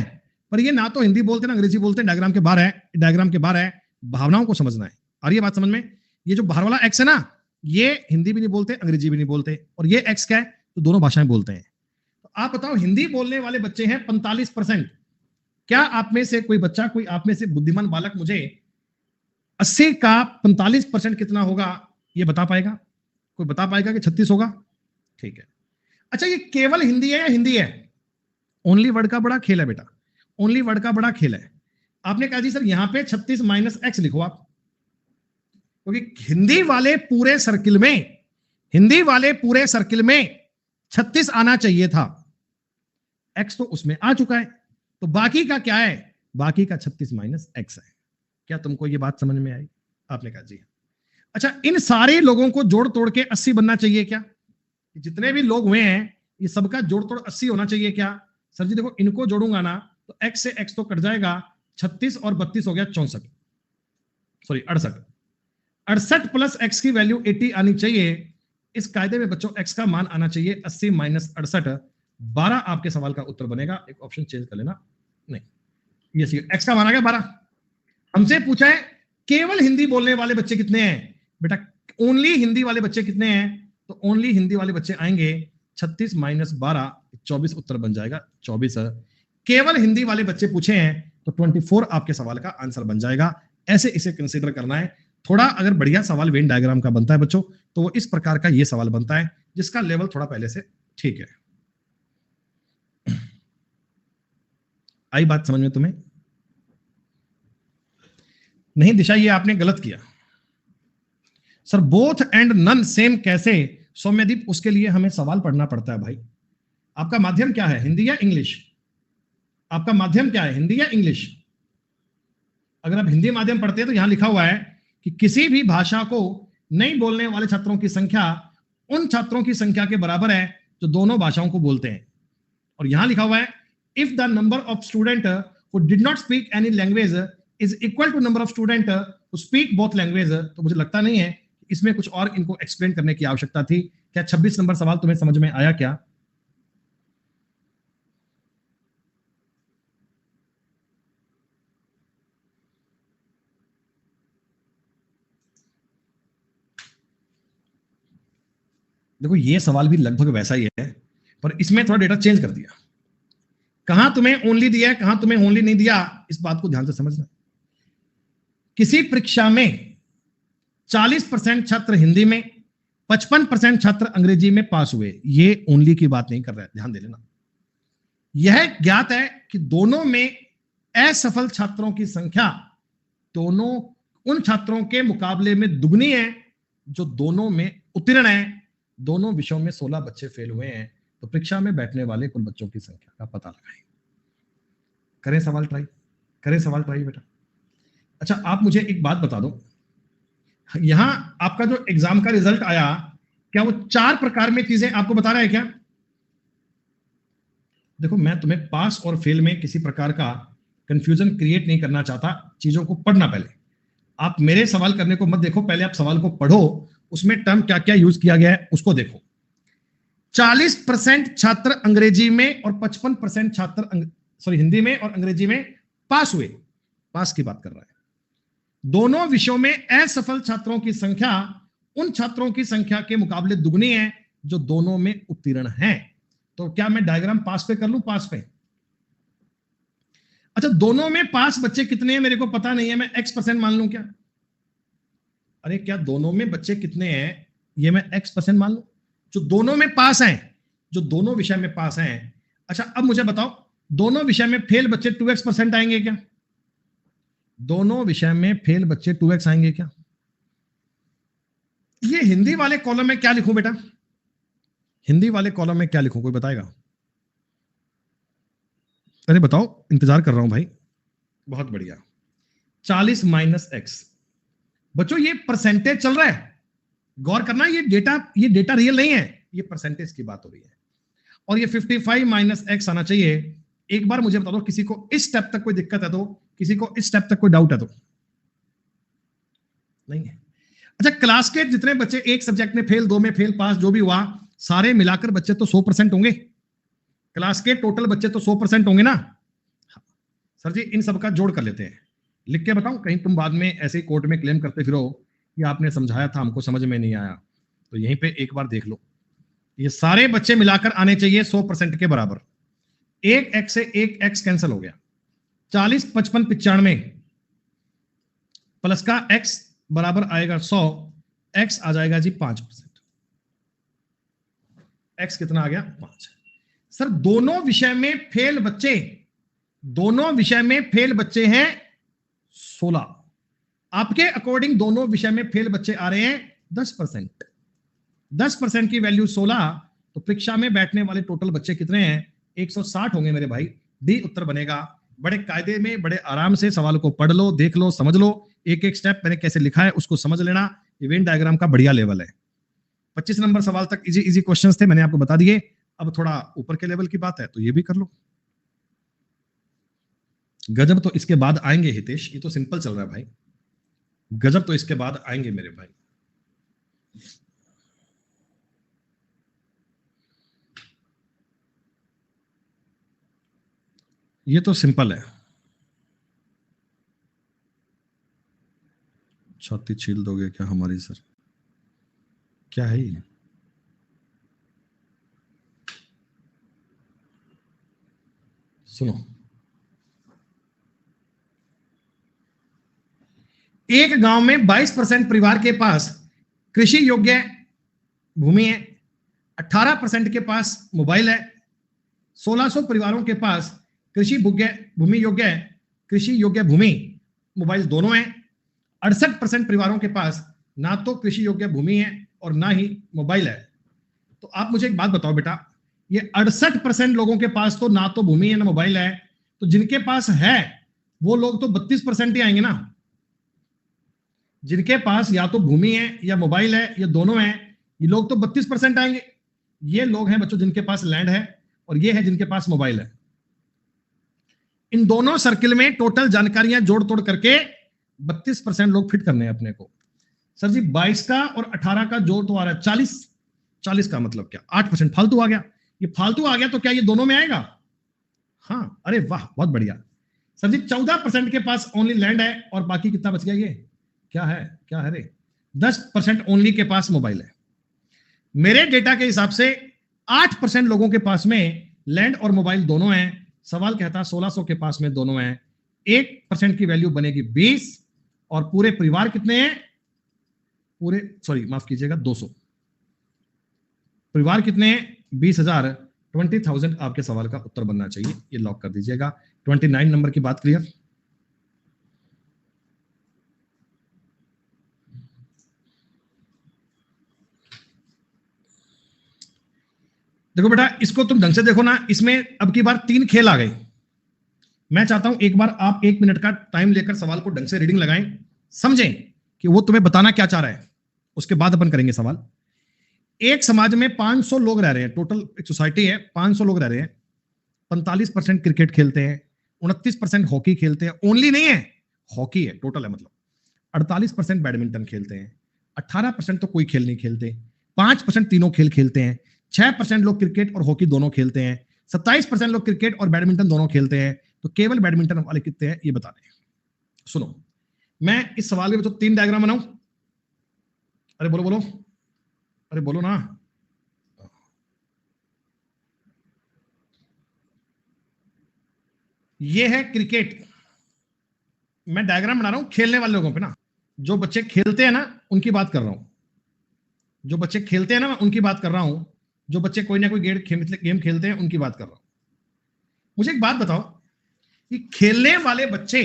पर ये ना तो हिंदी बोलते ना अंग्रेजी बोलते। डायग्राम के बाहर है, डायग्राम के बाहर है। भावनाओं को समझना है। आ रही है बात समझ में? ये जो बाहर वाला x है ना, ये हिंदी भी नहीं बोलते, अंग्रेजी भी नहीं बोलते, और ये x क्या है? तो दोनों भाषाएं बोलते हैं। तो आप बताओ, हिंदी बोलने वाले बच्चे हैं 45%। क्या आप में से कोई बच्चा, कोई आप में से बुद्धिमान बालक मुझे 80 का 45% कितना होगा ये बता पाएगा? कोई बता पाएगा कि 36 होगा? ठीक है। अच्छा, ये केवल हिंदी है या हिंदी है? ओनली वर्ड का बड़ा खेल है बेटा, ओनली वर्ड का बड़ा खेल है। आपने कहा जी सर यहां पे 36 माइनस एक्स लिखो आप, क्योंकि हिंदी वाले पूरे सर्किल में, हिंदी वाले पूरे सर्किल में 36 आना चाहिए था, एक्स तो उसमें आ चुका है, तो बाकी का क्या है? बाकी का 36 माइनस एक्स है। क्या तुमको ये बात समझ में आई? आपने कहा जी। अच्छा, इन सारे लोगों को जोड़ तोड़ के 80 बनना चाहिए क्या? जितने भी लोग हुए हैं ये सबका जोड़ तोड़ 80 होना चाहिए क्या? सर जी देखो, इनको जोड़ूंगा ना तो x से x तो कट जाएगा, 36 और 32 हो गया 64, सॉरी 68। 68 प्लस x की वैल्यू 80 आनी चाहिए। इस कायदे में बच्चों x का मान आना चाहिए 80 माइनस 68, 12 आपके सवाल का उत्तर बनेगा। एक ऑप्शन चेंज कर लेना, नहीं ये सही, x का मान आ गया 12। हमसे पूछा है केवल हिंदी बोलने वाले बच्चे कितने हैं बेटा? ओनली हिंदी वाले बच्चे कितने हैं? तो ओनली हिंदी वाले बच्चे आएंगे 36 माइनस 12, 24 उत्तर बन जाएगा 24। केवल हिंदी वाले बच्चे पूछे हैं तो 24 आपके सवाल का आंसर बन जाएगा। ऐसे इसे कंसीडर करना है। थोड़ा अगर बढ़िया सवाल वेन डायग्राम का बनता है बच्चों, तो वो इस प्रकार का ये सवाल बनता है जिसका लेवल थोड़ा पहले से ठीक है। आई बात समझ में तुम्हें? नहीं दिशा, ये आपने गलत किया sir. Both and none same कैसे? सौम्यदीप, उसके लिए हमें सवाल पढ़ना पड़ता है भाई। आपका माध्यम क्या है, हिंदी या इंग्लिश? आपका माध्यम क्या है, हिंदी या इंग्लिश? अगर आप हिंदी माध्यम पढ़ते हैं तो यहां लिखा हुआ है कि किसी भी भाषा को नहीं बोलने वाले छात्रों की संख्या उन छात्रों की संख्या के बराबर है जो दोनों भाषाओं को बोलते हैं। और यहां लिखा हुआ है if the number of student who did not speak any language is equal to number of student who speak both language. तो मुझे लगता नहीं है इसमें कुछ और इनको एक्सप्लेन करने की आवश्यकता थी। क्या 26 नंबर सवाल तुम्हें समझ में आया क्या? देखो ये सवाल भी लगभग वैसा ही है, पर इसमें थोड़ा डेटा चेंज कर दिया। कहां तुम्हें ओनली दिया है, कहां तुम्हें ओनली नहीं दिया, इस बात को ध्यान से समझना। किसी परीक्षा में 40% छात्र हिंदी में, 55% छात्र अंग्रेजी में पास हुए, ये ओनली की बात नहीं कर रहा है, ध्यान दे लेना। यह ज्ञात है कि दोनों में असफल छात्रों की संख्या दोनों उन छात्रों के मुकाबले में दुगनी है जो दोनों में उत्तीर्ण है। दोनों विषयों में 16 बच्चे फेल हुए हैं, तो परीक्षा में बैठने वाले कुल बच्चों की संख्या का पता लगाएं। करें सवाल ट्राई, करें सवाल ट्राई बेटा। अच्छा आप मुझे एक बात बता दो, यहां आपका जो एग्जाम का रिजल्ट आया, क्या वो 4 प्रकार में चीजें आपको बता रहा है क्या? देखो मैं तुम्हें पास और फेल में किसी प्रकार का कंफ्यूजन क्रिएट नहीं करना चाहता, चीजों को पढ़ना पहले। आप मेरे सवाल करने को मत देखो, पहले आप सवाल को पढ़ो, उसमें टर्म क्या क्या यूज किया गया है उसको देखो। 40% छात्र अंग्रेजी में और 55% छात्र हिंदी में और अंग्रेजी में पास हुए, पास की बात कर रहा है। दोनों विषयों में असफल छात्रों की संख्या उन छात्रों की संख्या के मुकाबले दुगनी है जो दोनों में उत्तीर्ण हैं। तो क्या मैं डायग्राम पास पे कर लूं, पास पे? अच्छा दोनों में पास बच्चे कितने हैं मेरे को पता नहीं है, मैं x% मान लूं क्या? अरे क्या दोनों में बच्चे कितने हैं ये मैं x% मान लूं, जो दोनों में पास हैं, जो दोनों विषय में पास हैं। अच्छा अब मुझे बताओ, दोनों विषय में फेल बच्चे 2x% आएंगे क्या? दोनों विषय में फेल बच्चे 2x आएंगे क्या? ये हिंदी वाले कॉलम में क्या लिखूं बेटा? हिंदी वाले कॉलम में क्या लिखूं, कोई बताएगा? अरे बताओ, इंतजार कर रहा हूं भाई। बहुत बढ़िया, 40 - x। बच्चों ये परसेंटेज चल रहा है, गौर करना, ये डेटा रियल नहीं है, ये परसेंटेज की बात हो रही है। और ये 55 - x आना चाहिए। एक बार मुझे बता दो, किसी को इस स्टेप तक कोई दिक्कत है तो, किसी को इस स्टेप तक कोई डाउट है तो? नहीं है। अच्छा क्लास के जितने बच्चे एक सब्जेक्ट में फेल, 2 में फेल, पास जो भी हुआ, सारे मिलाकर बच्चे तो 100% होंगे। क्लास के टोटल बच्चे तो 100% होंगे ना? सर जी इन सबका जोड़ कर लेते हैं, लिख के बताऊं, कहीं तुम बाद में ऐसे ही कोर्ट में क्लेम करते फिरो कि आपने समझाया था हमको समझ में नहीं आया। तो यहीं पे एक बार देख लो, ये सारे बच्चे मिलाकर आने चाहिए 100% के बराबर। एक x से एक x कैंसिल हो गया, 40 55 95 प्लस का x बराबर आएगा 100, x आ जाएगा जी 5%। x कितना आ गया? 5। सर दोनों विषय में फेल बच्चे, दोनों विषय में फेल बच्चे हैं 16। आपके अकॉर्डिंग दोनों विषय में फेल बच्चे आ रहे हैं 10%। 10% की वैल्यू 16, तो परीक्षा में बैठने वाले टोटल बच्चे कितने हैं? 160 होंगे मेरे भाई। डी उत्तर बनेगा। बड़े कायदे में, बड़े आराम से सवाल को पढ़ लो, देख लो, समझ लो, एक एक स्टेप मैंने कैसे लिखा है उसको समझ लेना। इवेंट डायग्राम का बढ़िया लेवल है। 25 नंबर सवाल तक इजी इजी क्वेश्चंस थे, मैंने आपको बता दिए। अब थोड़ा ऊपर के लेवल की बात है तो ये भी कर लो। गजब तो इसके बाद आएंगे हितेश, ये तो सिंपल चल रहा है भाई, गजब तो इसके बाद आएंगे मेरे भाई। ये तो सिंपल है। छाती छील दोगे क्या हमारी सर? क्या है ये? सुनो, एक गांव में 22% परिवार के पास कृषि योग्य भूमि है, 18% के पास मोबाइल है, 1600 परिवारों के पास कृषि भूमि योग्य है, कृषि योग्य भूमि मोबाइल दोनों है, 68% परिवारों के पास ना तो कृषि योग्य भूमि है और ना ही मोबाइल है। तो आप मुझे एक बात बताओ बेटा, ये 68% लोगों के पास तो ना तो भूमि है ना मोबाइल है, तो जिनके पास है वो लोग तो 32% ही आएंगे ना। जिनके पास या तो भूमि है या मोबाइल है या दोनों है, ये लोग तो 32% आएंगे। ये लोग हैं बच्चों जिनके पास लैंड है, और ये है जिनके पास मोबाइल है। इन दोनों सर्किल में टोटल जानकारियां जोड़ तोड़ करके 32% लोग फिट करने हैं अपने को। सर जी 22 का और 18 का जोड़ तो आ रहा है 40। 40 का मतलब क्या? 8% फालतू आ गया। ये फालतू आ गया तो क्या ये दोनों में आएगा? हाँ, अरे वाह बहुत बढ़िया। सर जी 14% के पास ओनली लैंड है, और बाकी कितना बच गया? ये क्या है, क्या है रे? 10% ओनली के पास मोबाइल है। मेरे डेटा के हिसाब से 8% लोगों के पास में लैंड और मोबाइल दोनों हैं। सवाल कहता है 1600 के पास में दोनों हैं। 1% की वैल्यू बनेगी 20 और पूरे परिवार कितने हैं? पूरे सॉरी माफ कीजिएगा 200। परिवार कितने हैं? 20,000। 20,000 आपके सवाल का उत्तर बनना चाहिए। ये लॉक कर दीजिएगा। 29 नंबर की बात क्लियर? देखो बेटा, इसको तुम ढंग से देखो ना। इसमें अब की बार 3 खेल आ गए। मैं चाहता हूं एक बार आप 1 मिनट का टाइम लेकर सवाल को ढंग से रीडिंग लगाएं, समझें कि वो तुम्हें बताना क्या चाह रहा है। उसके बाद अपन करेंगे सवाल। एक समाज में 500 लोग रह रहे हैं। टोटल एक सोसाइटी है, 500 लोग रह रहे हैं। 45% क्रिकेट खेलते हैं, 29% हॉकी खेलते हैं। ओनली नहीं है, हॉकी है, टोटल है मतलब। 48% बैडमिंटन खेलते हैं। 18% तो कोई खेल नहीं खेलते। 5% तीनों खेल खेलते हैं। 6% लोग क्रिकेट और हॉकी दोनों खेलते हैं। 27% लोग क्रिकेट और बैडमिंटन दोनों खेलते हैं। तो केवल बैडमिंटन वाले कितने हैं ये बता दें। सुनो, मैं इस सवाल के तो 3 डायग्राम बनाऊं। अरे बोलो बोलो, अरे बोलो ना। ये है क्रिकेट। मैं डायग्राम बना रहा हूं खेलने वाले लोगों पे ना। जो बच्चे खेलते हैं ना उनकी बात कर रहा हूं। जो बच्चे खेलते हैं ना मैं उनकी बात कर रहा हूं। जो बच्चे कोई ना कोई गेम खेलते हैं उनकी बात कर रहा हूं। मुझे एक बात बताओ कि खेलने वाले बच्चे,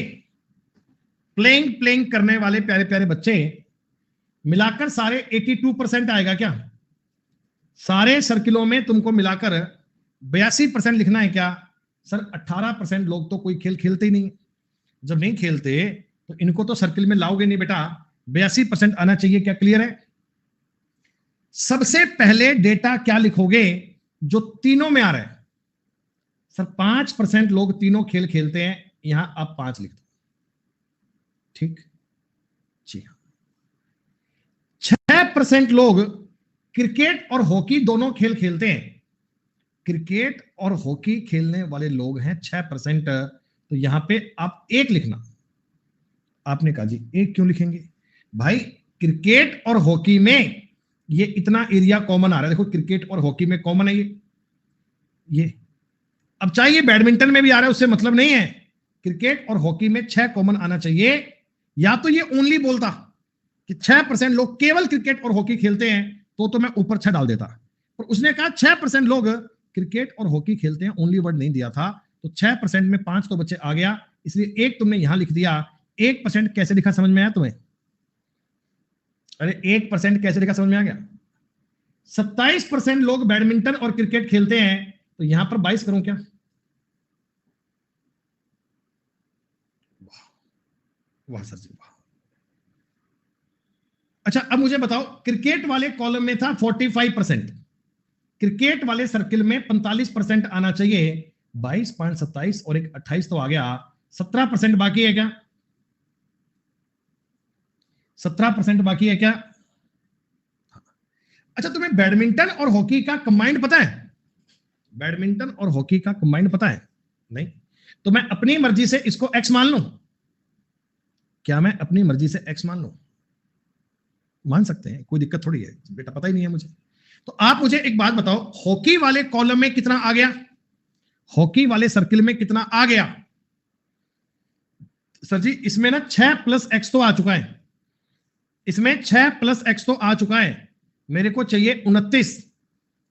प्लेइंग करने वाले प्यारे प्यारे बच्चे मिलाकर सारे 82% आएगा क्या? सारे सर्किलों में तुमको मिलाकर 82% लिखना है क्या? सर 18% लोग तो कोई खेल खेलते ही नहीं। जब नहीं खेलते तो इनको तो सर्किल में लाओगे नहीं बेटा। 82% आना चाहिए। क्या क्लियर है? सबसे पहले डेटा क्या लिखोगे जो तीनों में आ रहा है? सर 5% लोग तीनों खेल खेलते हैं, यहां आप 5 लिख दो। ठीक, जी हाँ। 6% लोग क्रिकेट और हॉकी दोनों खेल खेलते हैं। क्रिकेट और हॉकी खेलने वाले लोग हैं 6%। तो यहां पे आप 1 लिखना। आपने कहा जी 1 क्यों लिखेंगे भाई? क्रिकेट और हॉकी में ये इतना एरिया कॉमन आ रहा है। देखो क्रिकेट और हॉकी में कॉमन है ये। अब चाहिए बैडमिंटन में भी आ रहा है, उससे मतलब नहीं है। क्रिकेट और हॉकी में 6 कॉमन आना चाहिए। या तो ये ओनली बोलता कि 6% लोग केवल क्रिकेट और हॉकी खेलते हैं तो मैं ऊपर 6 डाल देता। पर उसने कहा 6% लोग क्रिकेट और हॉकी खेलते हैं, ओनली वर्ड नहीं दिया था। तो 6% में 5 तो बच्चे आ गया, इसलिए 1 तुमने यहां लिख दिया। 1% कैसे लिखा समझ में आया तुम्हें? अरे 1% कैसे लिखा समझ में आ गया? 27% लोग बैडमिंटन और क्रिकेट खेलते हैं, तो यहां पर 22 करूं क्या? वाह सर जी वाह। अच्छा अब मुझे बताओ, क्रिकेट वाले कॉलम में था 45%। क्रिकेट वाले सर्किल में 45% आना चाहिए। 22.27 और एक 28 तो आ गया। 17% बाकी है क्या? 17% बाकी है क्या? अच्छा तुम्हें बैडमिंटन और हॉकी का कंबाइंड पता है? बैडमिंटन और हॉकी का कंबाइंड पता है? नहीं। तो मैं अपनी मर्जी से इसको एक्स मान लूं? क्या मैं अपनी मर्जी से एक्स मान लूं? मान सकते हैं, कोई दिक्कत थोड़ी है बेटा, पता ही नहीं है मुझे। तो आप मुझे एक बात बताओ, हॉकी वाले कॉलम में कितना आ गया? हॉकी वाले सर्किल में कितना आ गया? सर जी इसमें ना 6 + x तो आ चुका है। इसमें 6 + x तो आ चुका है। मेरे को चाहिए 29।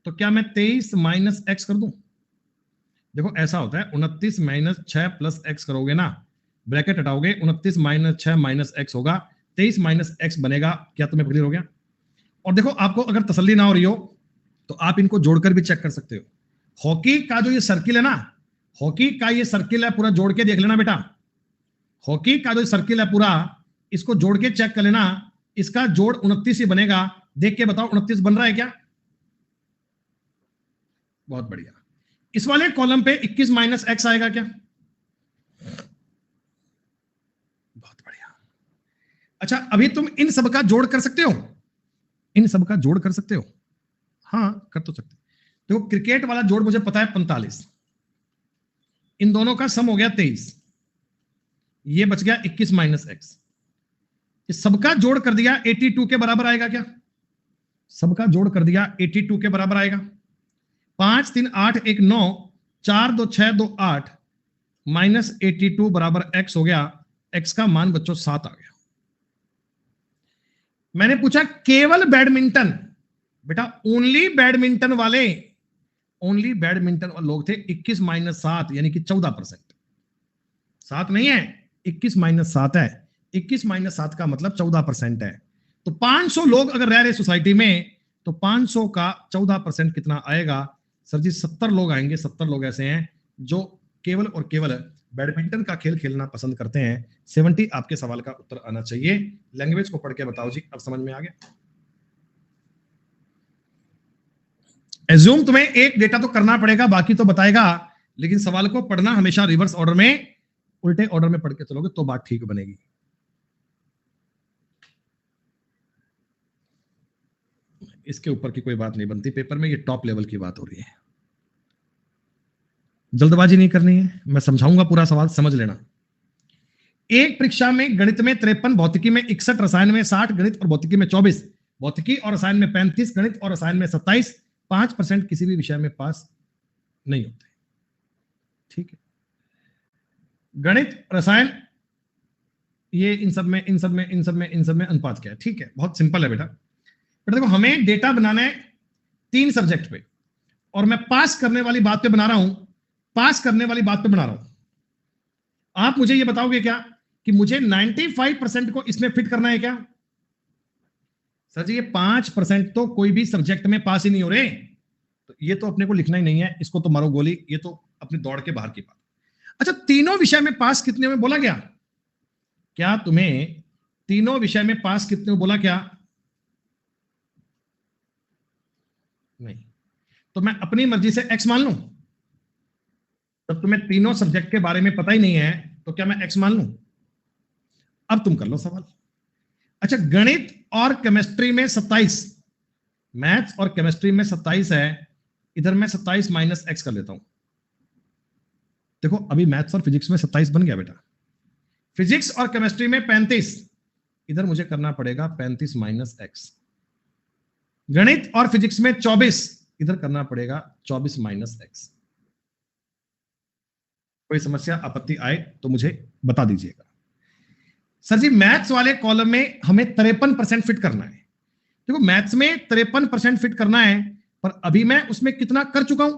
तो क्या मैं 23 - x कर दूं? देखो ऐसा होता है, 29 - 6 + x करोगे ना, ब्रैकेट हटाओगे, 29 - 6 - x होगा, 23 - x बनेगा। क्या तुम्हें क्लियर हो गया? और देखो आपको अगर तसल्ली ना हो रही हो तो आप इनको जोड़कर भी चेक कर सकते हो। हॉकी का जो ये सर्किल है ना, हॉकी का ये सर्किल है पूरा, जोड़ के देख लेना बेटा। हॉकी का जो सर्किल है पूरा, इसको जोड़ के चेक कर लेना। इसका जोड़ 29 ही बनेगा। देख के बताओ 29 बन रहा है क्या? बहुत बढ़िया। इस वाले कॉलम पे 21 - x आएगा क्या? बहुत बढ़िया। अच्छा अभी तुम इन सब का जोड़ कर सकते हो? इन सब का जोड़ कर सकते हो? हाँ कर तो सकते। देखो क्रिकेट वाला जोड़ मुझे पता है 45, इन दोनों का सम हो गया 23, ये बच गया 21 - x। इस सबका जोड़ कर दिया 82 के बराबर आएगा क्या? सबका जोड़ कर दिया 82 के बराबर आएगा। 5 3 8 1 9 4 2 6 2 8 माइनस 82 बराबर x हो गया। x का मान बच्चों 7 आ गया। मैंने पूछा केवल बैडमिंटन, बेटा ओनली बैडमिंटन वाले लोग थे 21 माइनस 7 यानी कि 14%। 7 नहीं है, 21 माइनस 7 है। 21 माइनस 7 का मतलब 14% है। तो 500 लोग अगर रह रहे सोसाइटी में तो 500 का 14% कितना आएगा? सर जी 70 लोग आएंगे। 70 लोग ऐसे हैं जो केवल और केवल बैडमिंटन का खेल खेलना पसंद करते हैं। 70 आपके सवाल का उत्तर आना चाहिए। लैंग्वेज को पढ़ के बताओ जी, अब समझ में आ गया? एज्यूम तुम्हें एक डेटा तो करना पड़ेगा, बाकी तो बताएगा, लेकिन सवाल को पढ़ना हमेशा रिवर्स ऑर्डर में, उल्टे ऑर्डर में पढ़ के चलोगे तो बात ठीक बनेगी। इसके ऊपर की कोई बात नहीं बनती पेपर में, ये टॉप लेवल की बात हो रही है। जल्दबाजी नहीं करनी है, मैं समझाऊंगा पूरा सवाल, समझ लेना। एक परीक्षा में गणित में 53, भौतिकी में 61, रसायन में 60, गणित और भौतिकी में 24, भौतिकी और रसायन में 35, गणित और रसायन में 27, 5% किसी भी विषय में पास नहीं होते। ठीक है, गणित रसायन ये इन सब में अनुपात क्या है? ठीक है, बहुत सिंपल है बेटा। देखो हमें डेटा बनाना है 3 सब्जेक्ट पे, और मैं पास करने वाली बात पे बना रहा हूं। आप मुझे ये बताओगे क्या कि मुझे 95% को इसमें फिट करना है क्या? सर जी ये 5% तो कोई भी सब्जेक्ट में पास ही नहीं हो रहे, तो ये तो अपने को लिखना ही नहीं है, इसको तो मारो गोली, ये तो अपनी दौड़ के बाहर की बात। अच्छा, तीनों विषय में पास कितने में बोला गया? क्या तुम्हें तीनों विषय में पास कितने में बोला क्या? नहीं। तो मैं अपनी मर्जी से x मान लूं? जब तुम्हें तीनों सब्जेक्ट के बारे में पता ही नहीं है तो क्या मैं x मान लूं? अब तुम कर लो सवाल। अच्छा, गणित और केमिस्ट्री में 27, मैथ्स और केमिस्ट्री में 27 है, इधर मैं 27 माइनस x कर लेता हूं। देखो अभी मैथ्स और फिजिक्स में 27 बन गया बेटा। फिजिक्स और केमिस्ट्री में 35, इधर मुझे करना पड़ेगा 35 माइनस x। गणित और फिजिक्स में 24, इधर करना पड़ेगा 24 माइनस x। कोई समस्या आपत्ति आए तो मुझे बता दीजिएगा। सर जी मैथ्स वाले कॉलम में हमें 53% फिट करना है। देखो मैथ्स में 53% फिट करना है, पर अभी मैं उसमें कितना कर चुका हूं?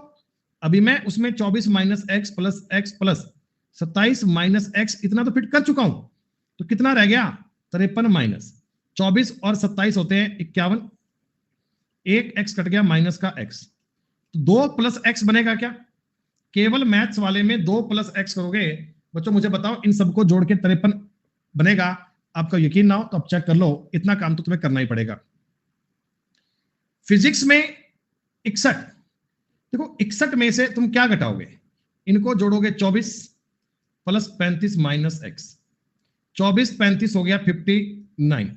अभी मैं उसमें 24 minus x plus 27 minus x इतना तो फिट कर चुका हूं। तो कितना रह गया? 53 माइनस 24 और 27 होते हैं 51, एक एक्स कट गया माइनस का एक्स, तो 2 प्लस एक्स बनेगा क्या? केवल मैथ्स वाले में 2 प्लस एक्स करोगे बच्चों, मुझे बताओ इन सबको जोड़ के 53 बनेगा। आपका यकीन ना हो तो आप चेक कर लो, इतना काम तो तुम्हें करना ही पड़ेगा। फिजिक्स में 61, देखो 61 में से तुम क्या घटाओगे? इनको जोड़ोगे 24 प्लस 35 माइनस एक्स, 24 35 हो गया 59,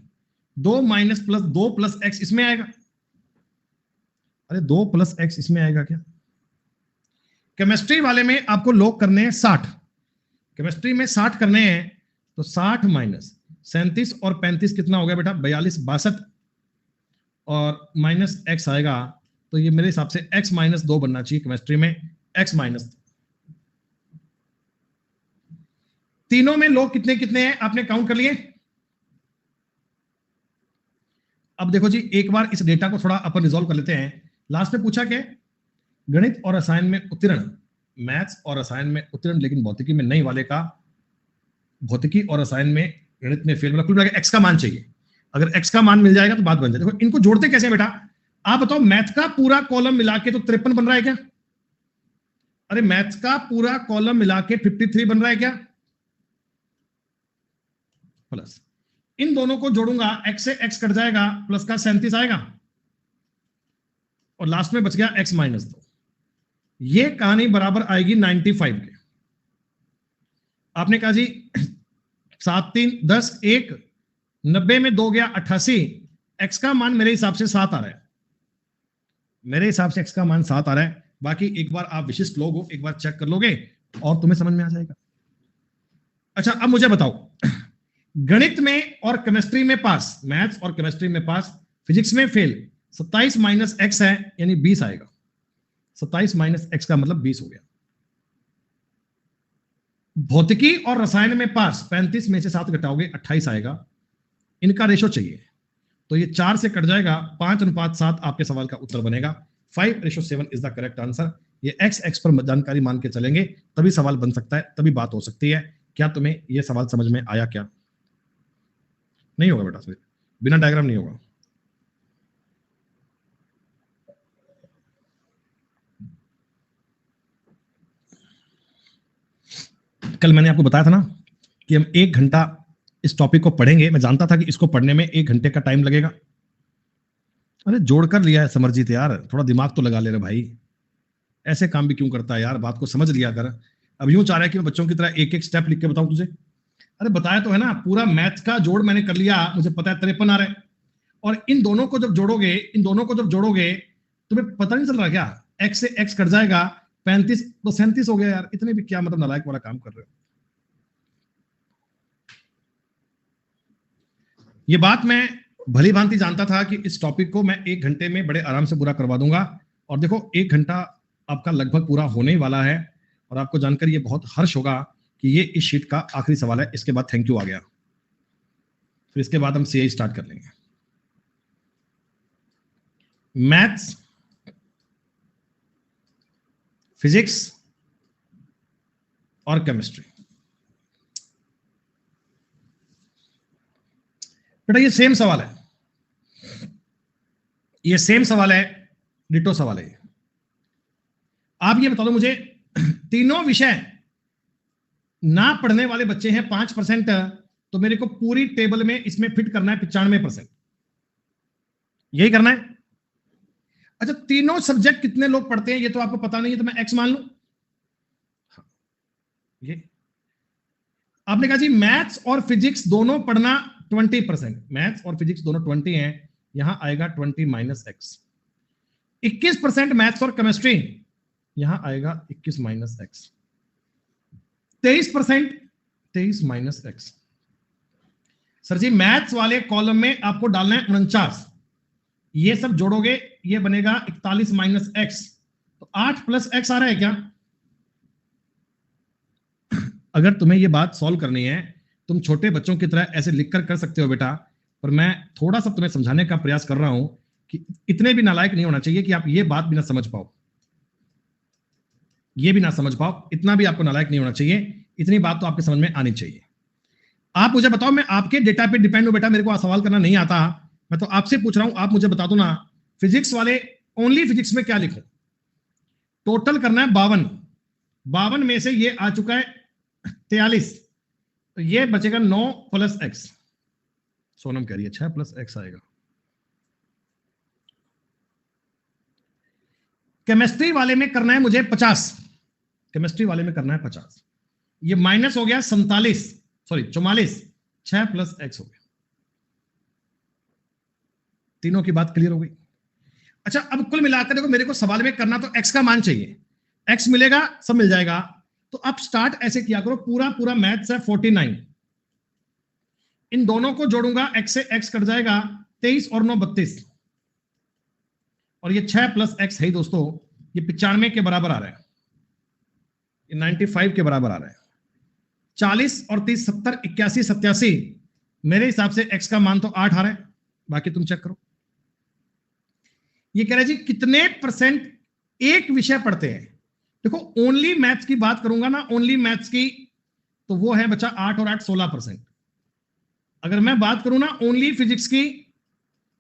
2 माइनस प्लस 2 प्लस एक्स इसमें आएगा। अरे 2 प्लस एक्स इसमें आएगा क्या? केमिस्ट्री वाले में आपको लॉग करने हैं 60, केमिस्ट्री में 60 करने हैं, तो 60 माइनस 37 और 35 कितना हो गया बेटा? 42 62, और माइनस एक्स आएगा, तो ये मेरे हिसाब से x माइनस 2 बनना चाहिए केमिस्ट्री में, x माइनस। तीनों में लोग कितने कितने हैं आपने काउंट कर लिए? अब देखो जी एक बार इस डेटा को थोड़ा अपन रिजॉल्व कर लेते हैं। लास्ट में पूछा क्या? गणित और रसायन में उत्तीर्ण, मैथ्स और रसायन में उत्तीर्ण, लेकिन भौतिकी में नहीं वाले का भौतिकी और रसायन में गणित में फेल, मतलब एक्स का मान चाहिए। अगर एक्स का मान मिल जाएगा तो बात बन जाए। देखो इनको जोड़ते कैसे बेटा? आप बताओ, मैथ का पूरा कॉलम मिला के तो 53 बन रहा है क्या? अरे मैथ्स का पूरा कॉलम मिला के 53 बन रहा है क्या? प्लस इन दोनों को जोड़ूंगा, x से x कट जाएगा, प्लस का 37 आएगा, और लास्ट में बच गया x माइनस 2। ये कहानी बराबर आएगी 95 के। आपने कहा जी 7 3 10 1 90 में 2 गया 88, x का मान मेरे हिसाब से 7 आ रहा है। मेरे हिसाब से x का मान 7 आ रहा है। बाकी एक बार आप विशिष्ट लोग हो, एक बार चेक कर लोगे और तुम्हें समझ में आ जाएगा। अच्छा अब मुझे बताओ, गणित में और केमिस्ट्री में पास, मैथ्स और केमिस्ट्री में पास, फिजिक्स में फेल, 27 माइनस एक्स है यानी 20 आएगा। 27 माइनस एक्स का मतलब 20 हो गया। भौतिकी और रसायन में पास 35 में से 7 घटाओगे 28 आएगा। इनका रेशो चाहिए तो ये 4 से कट जाएगा, 5:7 आपके सवाल का उत्तर बनेगा। 5:7 इज द करेक्ट आंसर। ये x पर जानकारी मान के चलेंगे तभी सवाल बन सकता है, तभी बात हो सकती है। क्या तुम्हें ये सवाल समझ में आया? क्या नहीं होगा बेटा, बिना डायग्राम नहीं होगा। कल मैंने आपको बताया था ना कि हम 1 घंटा इस टॉपिक को पढ़ेंगे। मैं जानता था कि इसको पढ़ने में 1 घंटे का टाइम लगेगा। अरे जोड़ कर लिया है समरजीत यार, थोड़ा दिमाग तो लगा ले रहे भाई। ऐसे काम भी क्यों करता है यार, बात को समझ लिया कर। अब यूं चाह रहा है कि मैं बच्चों की तरह एक एक स्टेप लिख के बताऊं तुझे? अरे बताया तो है ना, पूरा मैथ्स का जोड़ मैंने कर लिया, मुझे पता है 53 आ रहा है। और इन दोनों को जब जोड़ोगे तुम्हें पता नहीं चल रहा क्या? x से x कट जाएगा, 35 तो 37 हो गया यार। इतने भी क्या मतलब नालायक वाला काम कर रहे हो? ये बात मैं भली भांति जानता था कि इस टॉपिक को मैं 1 घंटे में बड़े आराम से पूरा करवा दूंगा। और देखो 1 घंटा आपका लगभग पूरा होने ही वाला है और आपको जानकर ये बहुत हर्ष होगा कि ये इस शीट का आखिरी सवाल है। इसके बाद थैंक यू आ गया, फिर इसके बाद हम सीआई स्टार्ट कर लेंगे। मैथ्स, फिजिक्स और केमिस्ट्री। बेटा ये सेम सवाल है, ये सेम सवाल है, डिटो सवाल है। आप ये बता दो मुझे, तीनों विषय ना पढ़ने वाले बच्चे हैं 5%, तो मेरे को पूरी टेबल में इसमें फिट करना है 95%। यही करना है। अच्छा तीनों सब्जेक्ट कितने लोग पढ़ते हैं ये तो आपको पता नहीं है, तो मैं एक्स मान लूं। ये आपने कहा जी मैथ्स और फिजिक्स दोनों पढ़ना 20%, मैथ्स और फिजिक्स दोनों 20 हैं, यहां आएगा 20 माइनस एक्स। 21% मैथ्स और केमिस्ट्री, यहां आएगा 21 minus X. 23% 23 minus X. Sir ji maths वाले कॉलम में आपको डालना है 49, ये सब जोड़ोगे ये बनेगा 41 माइनस एक्स, तो 8 प्लस एक्स आ रहा है क्या? अगर तुम्हें ये बात सॉल्व करनी है तुम छोटे बच्चों की तरह ऐसे लिखकर कर सकते हो बेटा, पर मैं थोड़ा सा तुम्हें समझाने का प्रयास कर रहा हूं कि इतने भी नालायक नहीं होना चाहिए कि आप ये बात भी ना समझ पाओ, ये भी ना समझ पाओ। इतना भी आपको नालायक नहीं होना चाहिए, इतनी बात तो आपके समझ में आनी चाहिए। आप मुझे बताओ, मैं आपके डेटा पे डिपेंड हूं बेटा, मेरे को सवाल करना नहीं आता, मैं तो आपसे पूछ रहा हूं, आप मुझे बता दो ना। फिजिक्स वाले ओनली फिजिक्स में क्या लिखूं? टोटल करना है 52, 52 में से ये आ चुका है 43, तो ये बचेगा 9 प्लस एक्स। सोनम कह रही है 6 प्लस एक्स आएगा। केमिस्ट्री वाले में करना है मुझे 50, केमिस्ट्री वाले में करना है 50, ये माइनस हो गया 47, सॉरी 44, 6 प्लस एक्स हो गया। तीनों की बात क्लियर हो गई। अच्छा अब कुल मिलाकर देखो, मेरे को सवाल में करना तो एक्स का मान चाहिए, एक्स मिलेगा सब मिल जाएगा। तो अब स्टार्ट ऐसे किया करो, पूरा पूरा मैथ्स है 49, इन दोनों को जोड़ूंगा, एक्स से एक्स कट जाएगा, 23 और 9 32, और ये 6 प्लस एक्स है दोस्तों, ये 95 के बराबर आ रहा है, ये 95 के बराबर आ रहा है। 40 और 30 70 81 87, मेरे हिसाब से एक्स का मान तो 8 आ रहा है, बाकी तुम चेक करो। ये कह रहे जी कितने परसेंट एक विषय पढ़ते हैं? देखो ओनली मैथ्स की बात करूंगा ना, ओनली मैथ्स की, तो वो है बच्चा 8 और 8 16%। अगर मैं बात करूं ना ओनली फिजिक्स की,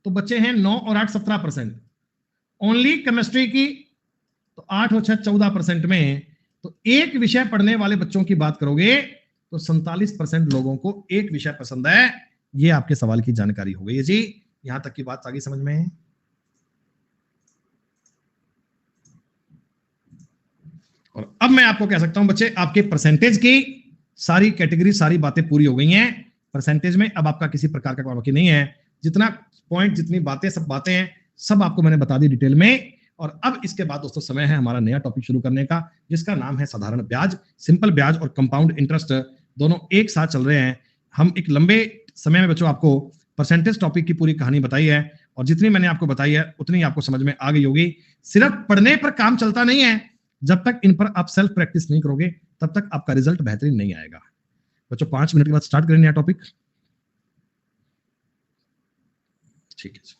तो बच्चे हैं 9 और 8 17%। ओनली केमिस्ट्री की तो 8 और 6 14% में। तो एक विषय पढ़ने वाले बच्चों की बात करोगे तो 47% लोगों को एक विषय पसंद है। ये आपके सवाल की जानकारी हो गई है जी। यहां तक की बात आगे समझ में है? और अब मैं आपको कह सकता हूं बच्चे, आपके परसेंटेज की सारी कैटेगरी, सारी बातें पूरी हो गई हैं। परसेंटेज में अब आपका किसी प्रकार का बाकी नहीं है। जितना पॉइंट, जितनी बातें, सब बातें हैं, सब आपको मैंने बता दी डिटेल में। और अब इसके बाद दोस्तों समय है हमारा नया टॉपिक शुरू करने का, जिसका नाम है साधारण ब्याज। सिंपल ब्याज और कंपाउंड इंटरेस्ट दोनों एक साथ चल रहे हैं। हम एक लंबे समय में बच्चों आपको परसेंटेज टॉपिक की पूरी कहानी बताई है, और जितनी मैंने आपको बताई है उतनी आपको समझ में आ गई होगी। सिर्फ पढ़ने पर काम चलता नहीं है, जब तक इन पर आप सेल्फ प्रैक्टिस नहीं करोगे तब तक आपका रिजल्ट बेहतरीन नहीं आएगा। बच्चों 5 मिनट के बाद स्टार्ट करें नया टॉपिक। ठीक है।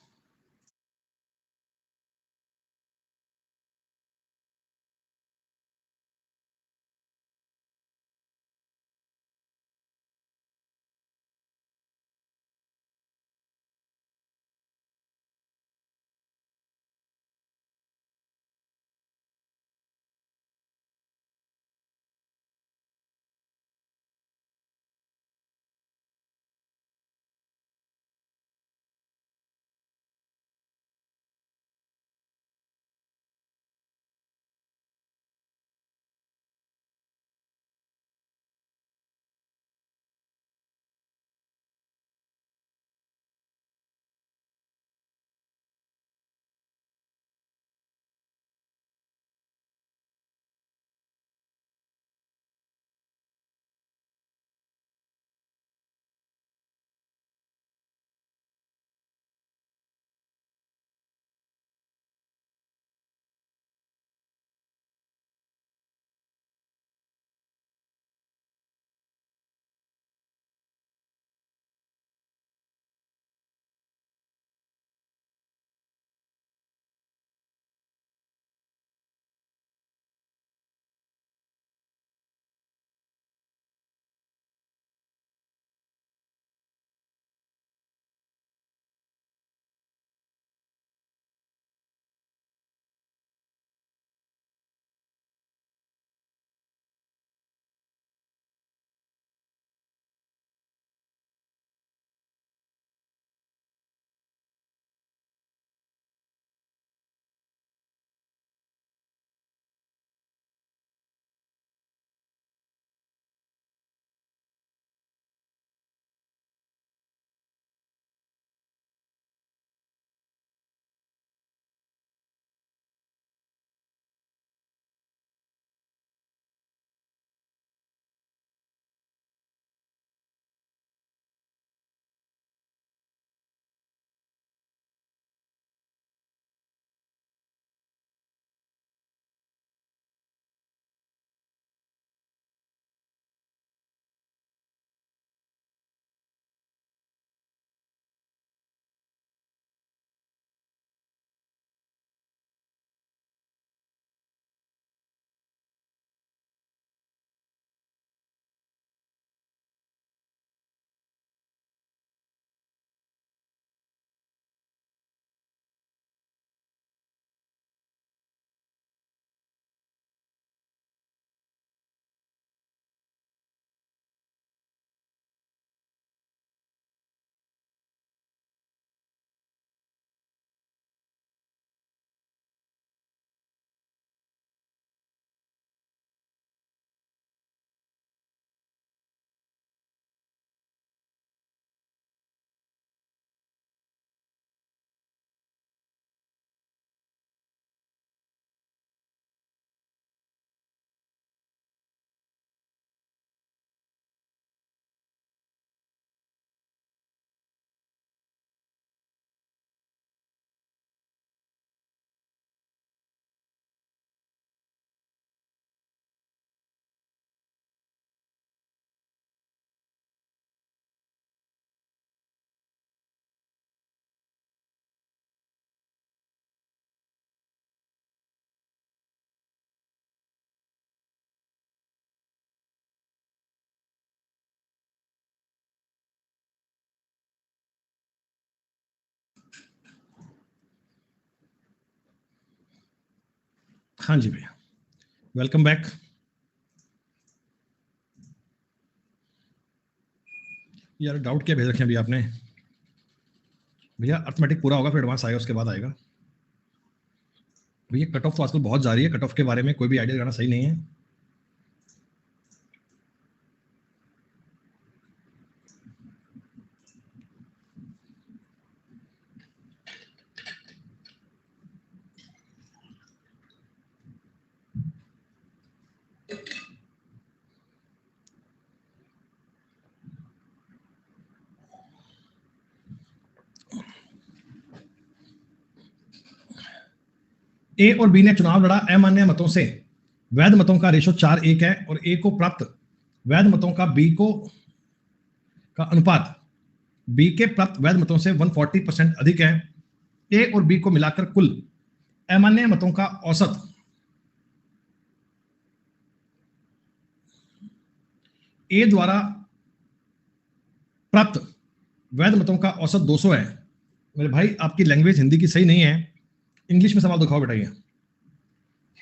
हाँ जी भैया, वेलकम बैक। यार डाउट क्या भेज रखे हैं अभी आपने? भैया अर्थमेटिक पूरा होगा फिर एडवांस आएगा, उसके बाद आएगा। भैया कट ऑफ तो आजकल बहुत जा रही है, कट ऑफ के बारे में कोई भी आइडिया लगाना सही नहीं है। ए और बी ने चुनाव लड़ा, अमान्य मतों से वैध मतों का रेशो 4:1 है और ए को प्राप्त वैध मतों का बी को का अनुपात बी के प्राप्त वैध मतों से 140% अधिक है। ए और बी को मिलाकर कुल अमान्य मतों का औसत ए द्वारा प्राप्त वैध मतों का औसत 200 है। मेरे भाई आपकी लैंग्वेज हिंदी की सही नहीं है, इंग्लिश में सवाल दिखाओ बेटा। ये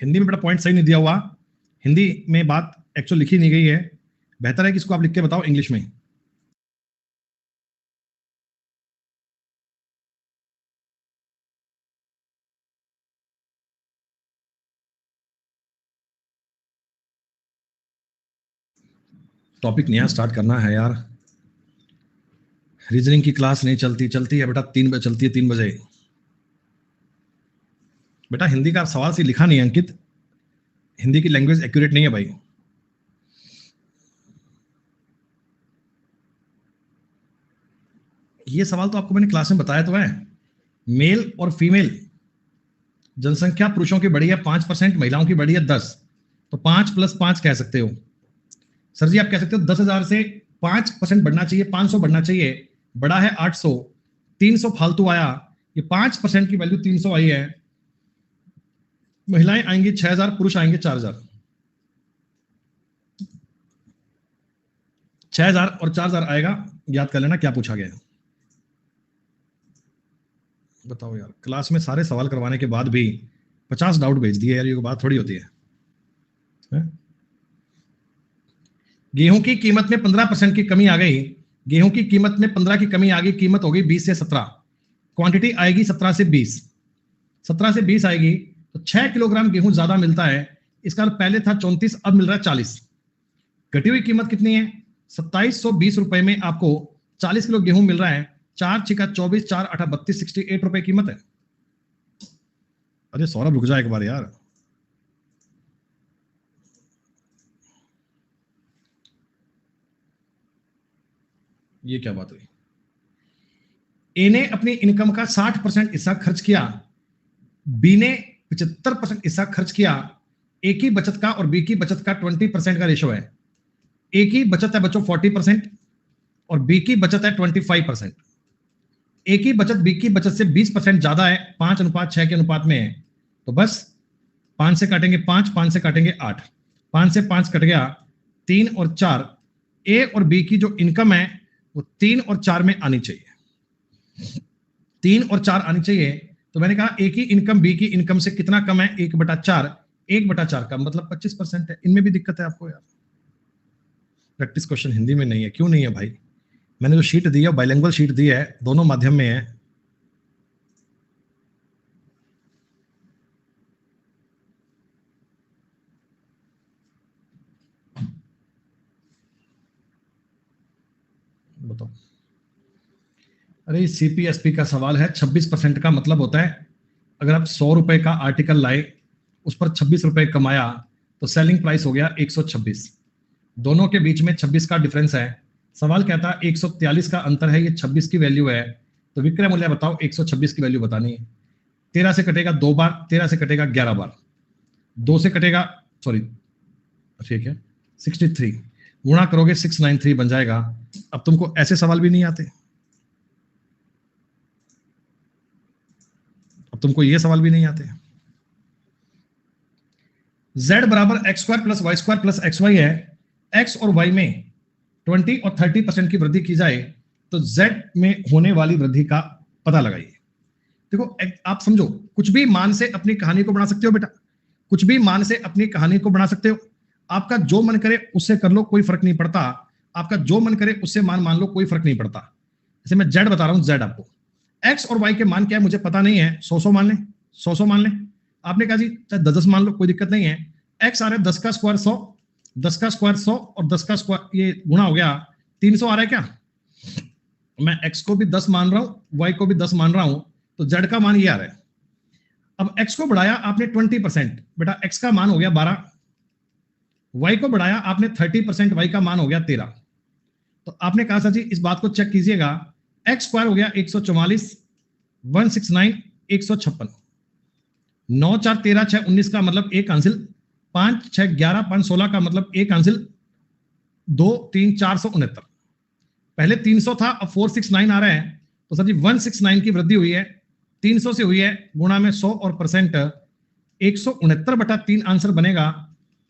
हिंदी में बेटा पॉइंट सही नहीं दिया हुआ, हिंदी में बात एक्चुअल लिखी नहीं गई है। बेहतर है कि इसको आप लिख के बताओ इंग्लिश में। टॉपिक नया स्टार्ट करना है यार। रीजनिंग की क्लास नहीं चलती है बेटा, 3 बजे चलती है, 3 बजे। बेटा हिंदी का सवाल से लिखा नहीं है अंकित, हिंदी की लैंग्वेज एक्यूरेट नहीं है भाई। ये सवाल तो आपको मैंने क्लास में बताया तो है। मेल और फीमेल जनसंख्या पुरुषों की बढ़ी है 5%, महिलाओं की बढ़ी है 10, तो 5 + 5 कह सकते हो। सर जी आप कह सकते हो 10,000 से 5% बढ़ना चाहिए, 500 बढ़ना चाहिए, बड़ा है 800, 300 फालतू आया, ये 5% की वैल्यू 300 आई है। महिलाएं आएंगी 6,000, पुरुष आएंगे 4,000। 6,000 और 4,000 आएगा, याद कर लेना क्या पूछा गया। बताओ यार, क्लास में सारे सवाल करवाने के बाद भी 50 डाउट भेज दिए यार, ये बात थोड़ी होती है? गेहूं की कीमत में 15% की कमी आ गई, गेहूं की कीमत में 15 की कमी आ गई, कीमत हो गई 20 से 17, क्वांटिटी आएगी 17 से 20, 17 से 20 आएगी, तो 6 किलोग्राम गेहूं ज्यादा मिलता है। इसका पहले था 34, अब मिल रहा है 40। घटी हुई कीमत कितनी है? 2720 रुपए में आपको 40 किलो गेहूं मिल रहा है। 4 × 24, 4 × 8 32, 68 रुपए कीमत है। अरे सौरभ रुक जा एक बार यार, ये क्या बात हुई? ए ने अपनी इनकम का 60% हिस्सा खर्च किया, बी ने 75% हिस्सा खर्च किया। ए की बचत का और बी की बचत का 20% का रेशो है। ए की बचत है बच्चों 40% और बी की बचत है 25%। ए की बचत बी की बचत से 20% ज्यादा है, 5:6 के अनुपात में है। तो बस 5 से काटेंगे 5, 5 से काटेंगे 8, 5 से 5 कट गया, 3 और 4। ए और बी की जो इनकम है वो 3 और 4 में आनी चाहिए, 3 और 4 आनी चाहिए। तो मैंने कहा ए की इनकम बी की इनकम से कितना कम है? 1/4, 1/4 का मतलब 25% है। इनमें भी दिक्कत है आपको यार, प्रैक्टिस क्वेश्चन हिंदी में नहीं है। क्यों नहीं है भाई? मैंने जो शीट दी है बाइलिंगुअल शीट दी है, दोनों माध्यम में है। बताओ। अरे सीपीएसपी का सवाल है। 26% का मतलब होता है अगर आप 100 रुपए का आर्टिकल लाए, उस पर 26 रुपए कमाया, तो सेलिंग प्राइस हो गया 126। दोनों के बीच में 26 का डिफरेंस है। सवाल कहता है 143 का अंतर है, ये 26 की वैल्यू है। तो विक्रय मूल्य बताओ, 126 की वैल्यू बतानी है। 13 से कटेगा 2 बार, 13 से कटेगा 11 बार, 2 से कटेगा, सॉरी ठीक है 63, गुणा करोगे 693 बन जाएगा। अब तुमको ऐसे सवाल भी नहीं आते, अब तुमको ये सवाल भी नहीं आते। z बराबर x² + y² + xy है। x और y में 20 और 30% की वृद्धि की जाए तो z में होने वाली वृद्धि का पता लगाइए। देखो आप समझो, कुछ भी मान से अपनी कहानी को बना सकते हो बेटा, कुछ भी मान से अपनी कहानी को बना सकते हो। आपका जो मन करे उससे कर लो, कोई फर्क नहीं पड़ता। आपका जो मन करे उससे मान लो, कोई फर्क नहीं पड़ता। जैसे मैं z बता रहा हूं, z आपको x और y के मान क्या है मुझे पता नहीं है, 100 मान लें, 100 मान लें। आपने कहा जी चाहे 10 मान लो, कोई दिक्कत नहीं है। x आ रहा है 10 का स्क्वायर 100, 10 का स्क्वायर 100 और 10 का स्क्वायर ये गुणा हो गया 300 आ रहा है क्या? मैं x को भी 10 मान रहा हूं, y को भी 10 मान रहा हूं, तो z का मान ये आ रहा है। अब x को बढ़ाया आपने 20%, बेटा x का मान हो गया 12, y को बढ़ाया आपने 30%, y का मान हो गया 13। तो आपने कहा सर जी इस बात को चेक कीजिएगा, x स्क्वायर हो गया 144, 169, 156, 9 4 13 6 19 का मतलब एक आंसर, 5 6 11 5 16 का मतलब एक आंसर, 2 3 469। पहले 300 था, अब 469 आ रहा है, तो सर जी 169 की वृद्धि हुई है, 300 से हुई है, गुणा में 100 और परसेंट, 169/3 आंसर बनेगा,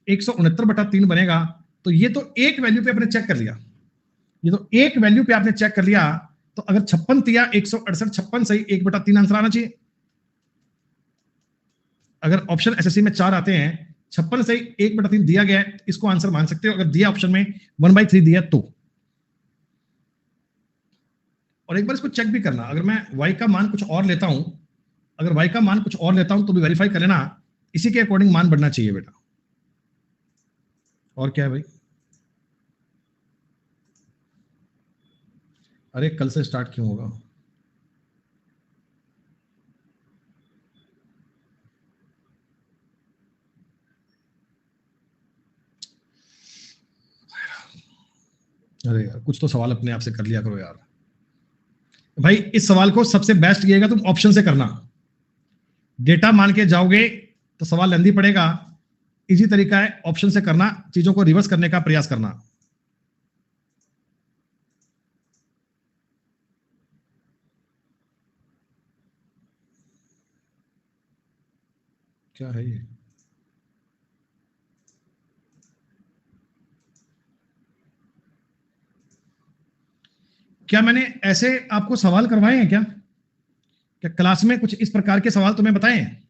169/3 बनेगा। तो ये तो एक वैल्यू पे आपने चेक कर लिया, ये तो एक वैल्यू पे आपने चेक कर लिया। तो अगर 56 दिया 168, 56 सही 1/3 आंसर आना चाहिए। अगर ऑप्शन एसएससी में 4 आते हैं, 56 सही 1/3 दिया गया है, इसको आंसर मान सकते हो। अगर दिया ऑप्शन में 1/3 दिया तो। और एक बार इसको चेक भी करना, अगर मैं y का मान कुछ और लेता हूं, अगर y का मान कुछ और लेता हूं तो भी वेरीफाई कर लेना, इसी के अकॉर्डिंग मान बढ़ना चाहिए बेटा। और क्या है भाई? अरे कल से स्टार्ट क्यों होगा? अरे यार कुछ तो सवाल अपने आप से कर लिया करो यार। भाई इस सवाल को सबसे बेस्ट कीजिएगा तुम ऑप्शन से करना, डेटा मान के जाओगे तो सवाल लेंदी पड़ेगा। इजी तरीका है ऑप्शन से करना, चीजों को रिवर्स करने का प्रयास करना। क्या है ये? क्या मैंने ऐसे आपको सवाल करवाए हैं क्या? क्या क्लास में कुछ इस प्रकार के सवाल तुम्हें बताए हैं?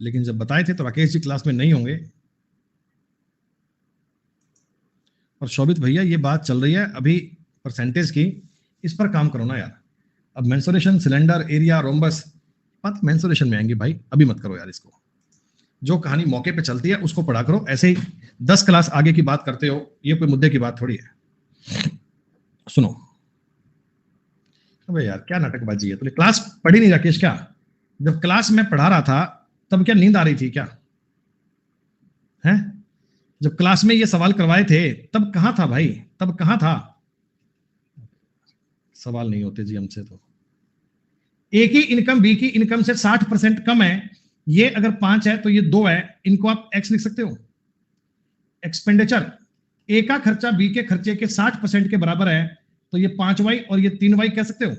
लेकिन जब बताए थे तो राकेश जी क्लास में नहीं होंगे। और शोभित भैया ये बात चल रही है अभी परसेंटेज की, इस पर काम करो ना यार। अब मेंसुरेशन, सिलेंडर, एरिया, रोम्बस, बात मेंसुरेशन में आएंगे भाई, अभी मत करो यार इसको। जो कहानी मौके पे चलती है उसको पढ़ा करो, ऐसे ही 10 क्लास आगे की बात करते हो, ये कोई मुद्दे की बात थोड़ी है। सुनो, अबे यार क्या नाटकबाजी है, तूने क्लास पढ़ी नहीं राकेश क्या? जब क्लास में पढ़ा रहा था तब क्या नींद आ रही थी क्या? हैं? जब क्लास में ये सवाल करवाए थे तब कहां था भाई, तब कहां था? सवाल नहीं होते जी हमसे तो। ए की इनकम बी की इनकम से 60% कम है, ये अगर 5 है तो ये 2 है, इनको आप एक्स लिख सकते हो। एक्सपेंडिचर, ए का खर्चा बी के खर्चे के 60% के बराबर है, तो ये 5y और ये 3y कह सकते हो।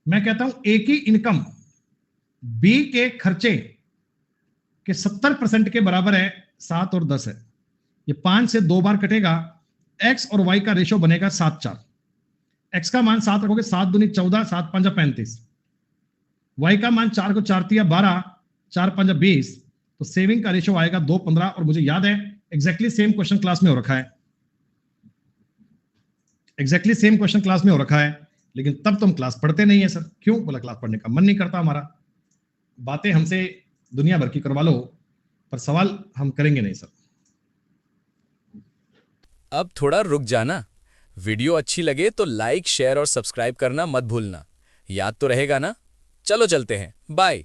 मैं कहता हूं ए की इनकम बी के खर्चे के 70% के बराबर है, 7 और 10 है, ये 5 से 2 बार कटेगा, x और y का रेशो बनेगा 7:4। x का मान 7 रखोगे, 7 दूनी 14, 7 5 35, y का मान 4 को 4 तिया 12, 4 5 20, तो सेविंग का रेशो आएगा 2:15। और मुझे याद है एग्जैक्टली सेम क्वेश्चन क्लास में हो रखा है, एग्जैक्टली सेम क्वेश्चन क्लास में हो रखा है, लेकिन तब तुम क्लास पढ़ते नहीं है सर। क्यों? बोला क्लास पढ़ने का मन नहीं करता हमारा। बातें हमसे दुनिया भर की करवा लो, पर सवाल हम करेंगे नहीं सर। अब थोड़ा रुक जाना। वीडियो अच्छी लगे तो लाइक, शेयर और सब्सक्राइब करना मत भूलना। याद तो रहेगा ना? चलो चलते हैं, बाय।